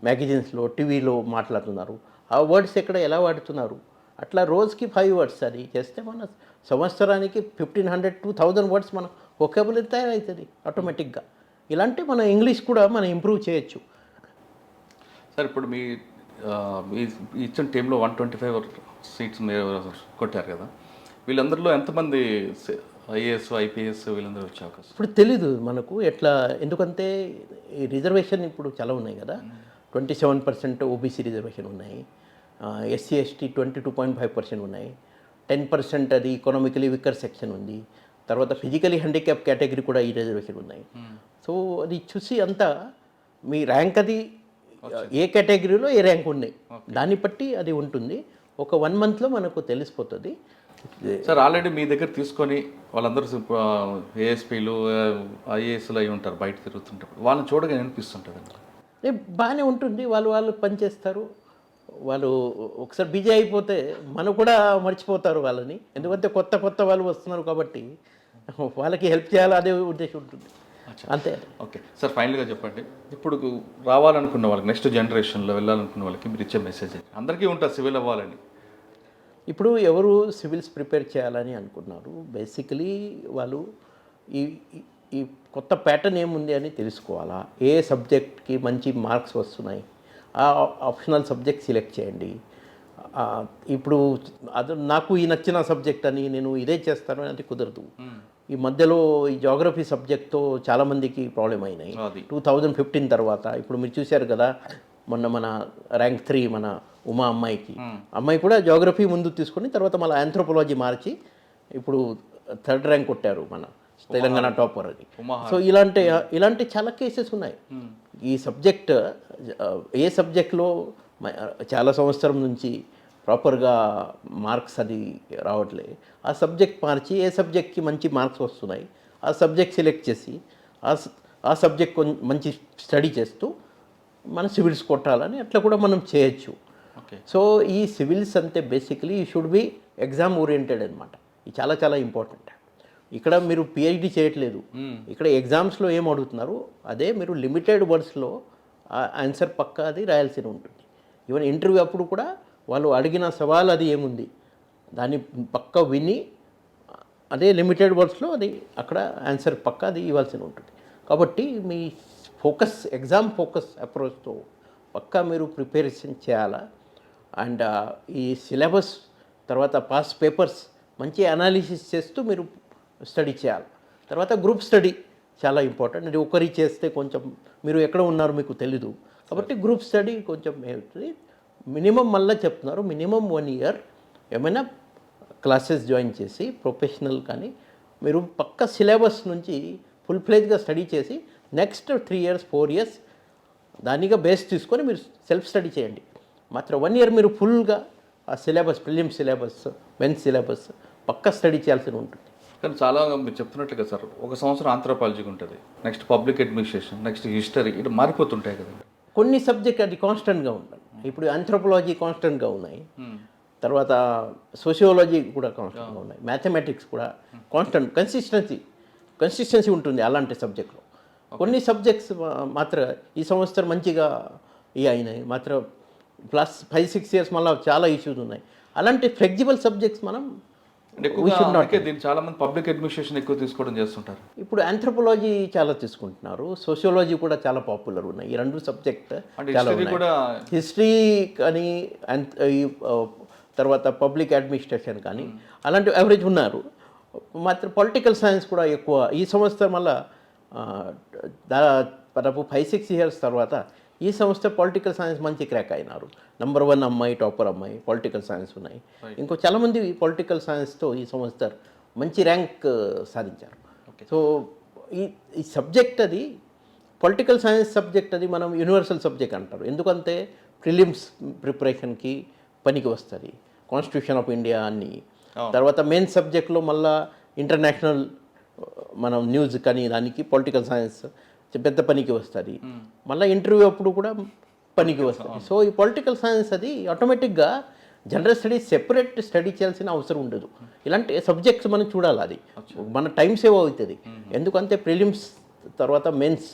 మ్యాగజైన్స్లో టీవీలో మాట్లాడుతున్నారు, ఆ వర్డ్స్ ఎక్కడ ఎలా వాడుతున్నారు, అట్లా రోజుకి 5 words అది చేస్తే మన సంవత్సరానికి 1500-2000 words మన వొకాబులరీ తయారవుతుంది ఆటోమేటిక్గా. ఇలాంటి మన ఇంగ్లీష్ కూడా మనం ఇంప్రూవ్ చేయొచ్చు. సార్ ఇప్పుడు మీ ఇచ్చిన టీంలో 125 seats మీరు కొట్టారు కదా, వీళ్ళందరిలో ఎంతమంది ఐఏఎస్ ఐపీఎస్ వీళ్ళందరూ వచ్చే అవకాశం? ఇప్పుడు తెలీదు మనకు ఎట్లా, ఎందుకంటే ఈ రిజర్వేషన్ ఇప్పుడు చాలా ఉన్నాయి కదా. 27% ఓబీసీ రిజర్వేషన్ ఉన్నాయి, ఎస్సీ ఎస్టీ 22.5% ఉన్నాయి, 10% అది ఎకనామికలీ విక్కర్ సెక్షన్ ఉంది, తర్వాత ఫిజికలీ హ్యాండిక్యాప్ కేటగిరీ కూడా ఈ రిజర్వేషన్ ఉన్నాయి. సో అది చూసి అంతా మీ ర్యాంక్ అది ఏ కేటగిరీలో ఏ ర్యాంక్ ఉన్నాయి దాన్ని బట్టి అది ఉంటుంది. ఒక 1 monthలో మనకు తెలిసిపోతుంది. సార్ ఆల్రెడీ మీ దగ్గర తీసుకొని వాళ్ళందరూ ఏఎస్పీలు ఐఏఎస్లు అయి ఉంటారు బయట తిరుగుతుంటారు, వాళ్ళని చూడగా అనిపిస్తుంటుందండి. బాగానే ఉంటుంది, వాళ్ళు పనిచేస్తారు. వాళ్ళు ఒకసారి బిజీ అయిపోతే మనకు కూడా మర్చిపోతారు వాళ్ళని, ఎందుకంటే కొత్త వాళ్ళు వస్తున్నారు కాబట్టి వాళ్ళకి హెల్ప్ చేయాలి అదే ఉద్దేశం ఉంటుంది, అంతే. ఓకే సార్, ఫైనల్గా చెప్పండి, ఇప్పుడు రావాలనుకున్న వాళ్ళకి నెక్స్ట్ జనరేషన్లో వెళ్ళాలనుకున్న వాళ్ళకి మీరు ఇచ్చే మెసేజ్ అందరికీ ఉంటుంది సివిల్ అవ్వాలని. ఇప్పుడు ఎవరు సివిల్స్ ప్రిపేర్ చేయాలని అనుకున్నారు, బేసికలీ వాళ్ళు ఈ ఈ కొత్త ప్యాటర్న్ ఏముంది అని తెలుసుకోవాలా, ఏ సబ్జెక్ట్కి మంచి మార్క్స్ వస్తున్నాయి, ఆ ఆప్షనల్ సబ్జెక్ట్ సెలెక్ట్ చేయండి. ఇప్పుడు అది నాకు ఈ నచ్చిన సబ్జెక్ట్ అని నేను ఇదే చేస్తాను అంటే కుదరదు. ఈ మధ్యలో ఈ జాగ్రఫీ సబ్జెక్ట్తో చాలామందికి ప్రాబ్లం అయినాయి 2015 తర్వాత. ఇప్పుడు మీరు చూశారు కదా, మొన్న మన ర్యాంక్ 3 మన ఉమా అమ్మాయి కూడా జాగ్రఫీ ముందు తీసుకొని తర్వాత మళ్ళీ ఆంథ్రోపాలజీ మార్చి ఇప్పుడు 3rd ర్యాంక్ కొట్టారు మన తెలంగాణ టాపర్ అది. సో ఇలాంటి చాలా కేసెస్ ఉన్నాయి. ఈ సబ్జెక్ట్ ఏ సబ్జెక్ట్లో చాలా సంవత్సరం నుంచి ప్రాపర్గా మార్క్స్ అది రావట్లే, ఆ సబ్జెక్ట్ మార్చి ఏ సబ్జెక్ట్కి మంచి మార్క్స్ వస్తున్నాయి ఆ సబ్జెక్ట్ సెలెక్ట్ చేసి ఆ సబ్జెక్ట్ మంచి స్టడీ చేస్తూ మన సివిల్స్ కొట్టాలని అట్లా కూడా మనం చేయొచ్చు. సో ఈ సివిల్స్ అంతే బేసికలీ ఈ షుడ్ బి ఎగ్జామ్ ఓరియంటెడ్ అనమాట. ఇది చాలా ఇంపార్టెంట్. ఇక్కడ మీరు పిహెచ్డి చేయట్లేదు, ఇక్కడ ఎగ్జామ్స్లో ఏం అడుగుతున్నారు అదే మీరు లిమిటెడ్ వర్డ్స్లో ఆన్సర్ పక్కా అది రాయాల్సి ఉంటుంది. ఈవెన్ ఇంటర్వ్యూ అప్పుడు కూడా వాళ్ళు అడిగిన సవాల్ అది ఏముంది దాన్ని పక్కా విని అదే లిమిటెడ్ వర్డ్స్లో అది అక్కడ ఆన్సర్ పక్కా అది ఇవ్వాల్సి ఉంటుంది. కాబట్టి మీ ఎగ్జామ్ ఫోకస్ అప్రోచ్తో పక్కా మీరు ప్రిపరేషన్ చేయాలా. అండ్ ఈ సిలబస్ తర్వాత పాస్ పేపర్స్ మంచి అనాలిసిస్ చేస్తూ మీరు స్టడీ చేయాలి. తర్వాత గ్రూప్ స్టడీ చాలా ఇంపార్టెంట్. అది ఒకరి చేస్తే కొంచెం మీరు ఎక్కడ ఉన్నారు మీకు తెలీదు, కాబట్టి గ్రూప్ స్టడీ కొంచెం మినిమం మళ్ళీ చెప్తున్నారు మినిమం 1 year ఏమైనా క్లాసెస్ జాయిన్ చేసి ప్రొఫెషనల్ కానీ మీరు పక్క సిలబస్ నుంచి ఫుల్ ఫ్లెజ్గా స్టడీ చేసి నెక్స్ట్ 3 years 4 years దానిగా బేస్ తీసుకొని మీరు సెల్ఫ్ స్టడీ చేయండి. మాత్రం 1 year మీరు ఫుల్గా ఆ syllabus prelim syllabus mains syllabus పక్కా స్టడీ చేయాల్సి ఉంటుంది. కానీ చాలా మీరు చెప్తున్నట్టుగా సార్ 1 సంవత్సరం ఆంథ్రోపాలజీకి ఉంటుంది, next public administration, next history, ఇటు మారిపోతుంటాయి కదండి. కొన్ని సబ్జెక్ట్ అది కాన్స్టెంట్గా ఉంటుంది. ఇప్పుడు ఆంథ్రోపాలజీ కాన్స్టెంట్గా ఉన్నాయి, తర్వాత సోషియాలజీ కూడా కాన్స్టెంట్గా ఉన్నాయి, మ్యాథమెటిక్స్ కూడా కాన్స్టెంట్ కన్సిస్టెన్సీ ఉంటుంది అలాంటి సబ్జెక్ట్లో. కొన్ని సబ్జెక్ట్స్ మాత్రం ఈ సంవత్సరం మంచిగా అయినాయి, మాత్రం ప్లస్ 5-6 years మళ్ళీ చాలా ఇష్యూస్ ఉన్నాయి. అలాంటి ఫ్లెక్సిబుల్ సబ్జెక్ట్స్ మనం దీన్ని చాలా మంది పబ్లిక్ అడ్మినిస్ట్రేషన్ ఎక్కువ తీసుకోవడం చేస్తుంటారు. ఇప్పుడు ఆంథ్రోపాలజీ చాలా తీసుకుంటున్నారు, సోషియాలజీ కూడా చాలా పాపులర్ ఉన్నాయి. ఈ 2 సబ్జెక్ట్ హిస్టరీ కానీ తర్వాత పబ్లిక్ అడ్మినిస్ట్రేషన్ కానీ అలాంటి యావరేజ్ ఉన్నారు. మాత్రం పొలిటికల్ సైన్స్ కూడా ఎక్కువ ఈ సంవత్సరం వల్ల దాదాపు 5-6 years తర్వాత ఈ సంవత్సరం పొలిటికల్ సైన్స్ మంచి క్రాక్ అయినారు. నంబర్ 1 అమ్మాయి టాపర్ అమ్మాయి పొలిటికల్ సైన్స్ ఉన్నాయి. ఇంకో చాలామంది పొలిటికల్ సైన్స్తో ఈ సంవత్సరం మంచి ర్యాంక్ సాధించారు. సో ఈ సబ్జెక్ట్ అది పొలిటికల్ సైన్స్ సబ్జెక్ట్ అది మనం యూనివర్సల్ సబ్జెక్ట్ అంటారు, ఎందుకంటే ప్రిలిమ్స్ ప్రిపరేషన్కి పనికి వస్తుంది. కాన్స్టిట్యూషన్ ఆఫ్ ఇండియా అన్ని తర్వాత మెయిన్ సబ్జెక్ట్లో మళ్ళీ ఇంటర్నేషనల్ మనం న్యూస్ కానీ దానికి పొలిటికల్ సైన్స్ పెద్ద పనికి వస్తుంది. మళ్ళీ ఇంటర్వ్యూ అప్పుడు కూడా పనికి వస్తుంది. సో ఈ పొలిటికల్ సైన్స్ అది ఆటోమేటిక్గా జనరల్ స్టడీస్ సెపరేట్ స్టడీ చేయాల్సిన అవసరం ఉండదు. ఇలాంటి సబ్జెక్ట్స్ మనం చూడాలి, అది మన టైం సేవ్ అవుతుంది. ఎందుకంటే ప్రిలిమ్స్ తర్వాత మెయిన్స్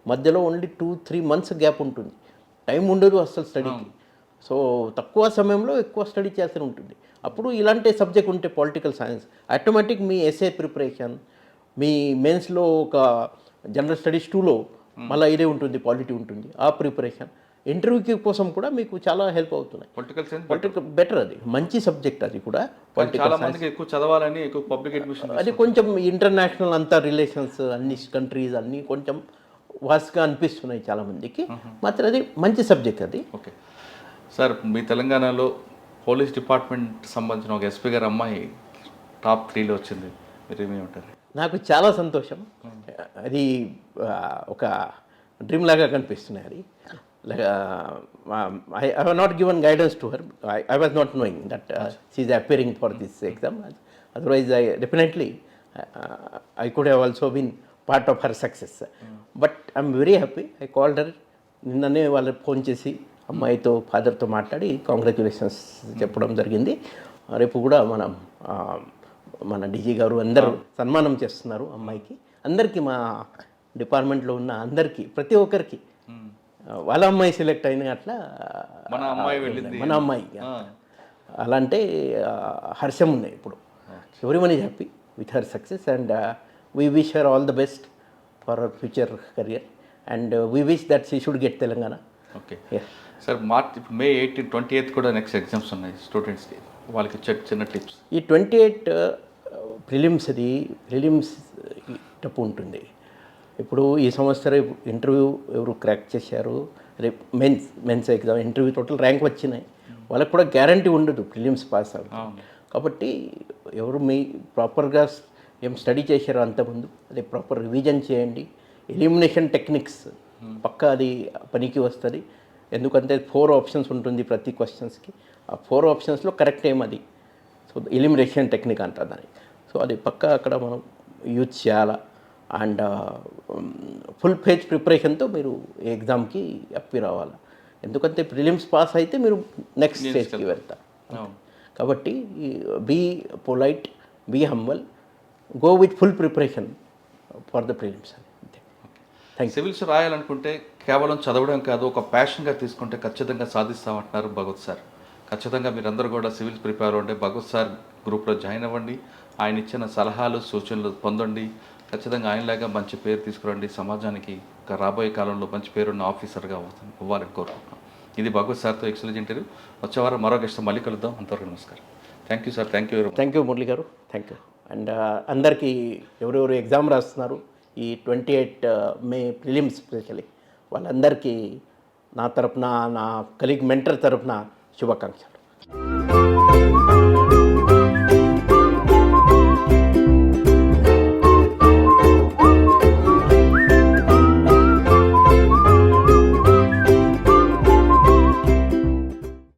మధ్యలో ఓన్లీ 2-3 months గ్యాప్ ఉంటుంది, టైం ఉండదు అసలు స్టడీకి. సో తక్కువ సమయంలో ఎక్కువ స్టడీ చేయాల్సి ఉంటుంది. అప్పుడు ఇలాంటి సబ్జెక్ట్ ఉంటే పొలిటికల్ సైన్స్ ఆటోమేటిక్ మీ ఎస్ఏ ప్రిపరేషన్, మీ మెయిన్స్లో ఒక జనరల్ స్టడీస్ 2లో మళ్ళీ ఇదే ఉంటుంది, పాలిటీ ఉంటుంది, ఆ ప్రిపరేషన్ ఇంటర్వ్యూకి కోసం కూడా మీకు చాలా హెల్ప్ అవుతున్నాయి. పొలిటికల్ బెటర్, అది మంచి సబ్జెక్ట్. అది కూడా ఎక్కువ చదవాలని ఎక్కువ పబ్లిక్ అడ్మినిస్ట్రేషన్ అది కొంచెం ఇంటర్నేషనల్ అంతా రిలేషన్స్ అన్ని కంట్రీస్ అన్నీ కొంచెం వాస్గా అనిపిస్తున్నాయి చాలామందికి. మాత్రం అది మంచి సబ్జెక్ట్ అది. ఓకే సార్, మీ తెలంగాణలో పోలీస్ డిపార్ట్మెంట్ సంబంధించిన ఒక ఎస్పీ గారి అమ్మాయి టాప్ 3లో వచ్చింది, మీరు ఏమేమంటారు? నాకు చాలా సంతోషం. అది ఒక డ్రీమ్ లాగా కనిపిస్తున్నాయి. అది I have not given guidance to her. I was not knowing that she's appearing for this exam. Otherwise I definitely I could have also been part of her success. But I'm very happy. I called her. నిన్ననే వాళ్ళకి phone చేసి అమ్మాయితో ఫాదర్తో మాట్లాడి congratulations చెప్పడం జరిగింది. రేపు కూడా మన డీజీ గారు అందరూ సన్మానం చేస్తున్నారు అమ్మాయికి. అందరికీ మా డిపార్ట్మెంట్లో ఉన్న అందరికీ, ప్రతి ఒక్కరికి వాళ్ళ అమ్మాయి సెలెక్ట్ అయిన అట్లా మన అమ్మాయి వెళ్ళింది, మన అమ్మాయి అలా అంటే హర్షం ఉన్నాయి ఇప్పుడు. Everyone is happy with her success and we wish her all the best for her future career and we wish that she should get Telangana. Okay sir, ఇప్పుడు May 18, 28 కూడా నెక్స్ట్ ఎగ్జామ్స్ ఉన్నాయి స్టూడెంట్స్కి, వాళ్ళకి చిన్న టిప్స్. ఈ 28 ప్రిలిమ్స్ టప్ ఉంటుంది. ఇప్పుడు ఈ సంవత్సరం ఇంటర్వ్యూ ఎవరు క్రాక్ చేశారు, రేపు mains exam interview total rank వచ్చినాయి, వాళ్ళకి కూడా గ్యారంటీ ఉండదు ప్రిలిమ్స్ పాస్ అవుతుంది. కాబట్టి ఎవరు మీ ప్రాపర్గా ఏం స్టడీ చేశారో అంతకుముందు అదే ప్రాపర్ రివిజన్ చేయండి. ఎలిమినేషన్ టెక్నిక్స్ పక్కా అది పనికి వస్తుంది. ఎందుకంటే 4 ఆప్షన్స్ ఉంటుంది ప్రతి క్వశ్చన్స్కి. ఆ 4 ఆప్షన్స్లో కరెక్ట్ ఏమది, సో ఎలిమినేషన్ టెక్నిక్ అంటారు దాన్ని. సో అది పక్కా అక్కడ మనం యూజ్ చేయాలా. అండ్ ఫుల్ పేజ్ ప్రిపరేషన్తో మీరు ఎగ్జామ్కి అప్పి రావాలి. ఎందుకంటే ప్రిలిమ్స్ పాస్ అయితే మీరు నెక్స్ట్ స్టేజ్కి వెళ్తారు. కాబట్టి be polite, be humble, go with full preparation for the prelims. Civils రాయాలనుకుంటే కేవలం చదవడం కాదు, ఒక ప్యాషన్గా తీసుకుంటే ఖచ్చితంగా సాధిస్తామంటున్నారు భగవత్ సార్. ఖచ్చితంగా మీరందరూ కూడా సివిల్స్ ప్రిపేర్ అవ్వండి, భగవత్ సార్ గ్రూప్లో జాయిన్ అవ్వండి, ఆయన ఇచ్చిన సలహాలు సూచనలు పొందండి. ఖచ్చితంగా ఆయనలాగా మంచి పేరు తీసుకురండి, సమాజానికి రాబోయే కాలంలో మంచి పేరున్న ఆఫీసర్గా అవ్వాలని కోరుకుంటున్నాం. ఇది భగవత్ సార్తో ఎక్సలెంట్ ఇంటర్వ్యూ. వచ్చే వారం మరో గెస్ట్ మళ్ళీ కలుద్దాం. అంతవరకు నమస్కారం. Thank you sir. Thank you very much. Thank you Murali గారు. Thank you. అండ్ అందరికీ ఎవరెవరు ఎగ్జామ్ రాస్తున్నారు ఈ 28 May ప్రిలిమ్స్ స్పెషల్లీ వాళ్ళందరికీ నా తరపున, నా కలీగ్ మెంటర్ తరపున శుభాకాంక్షలు.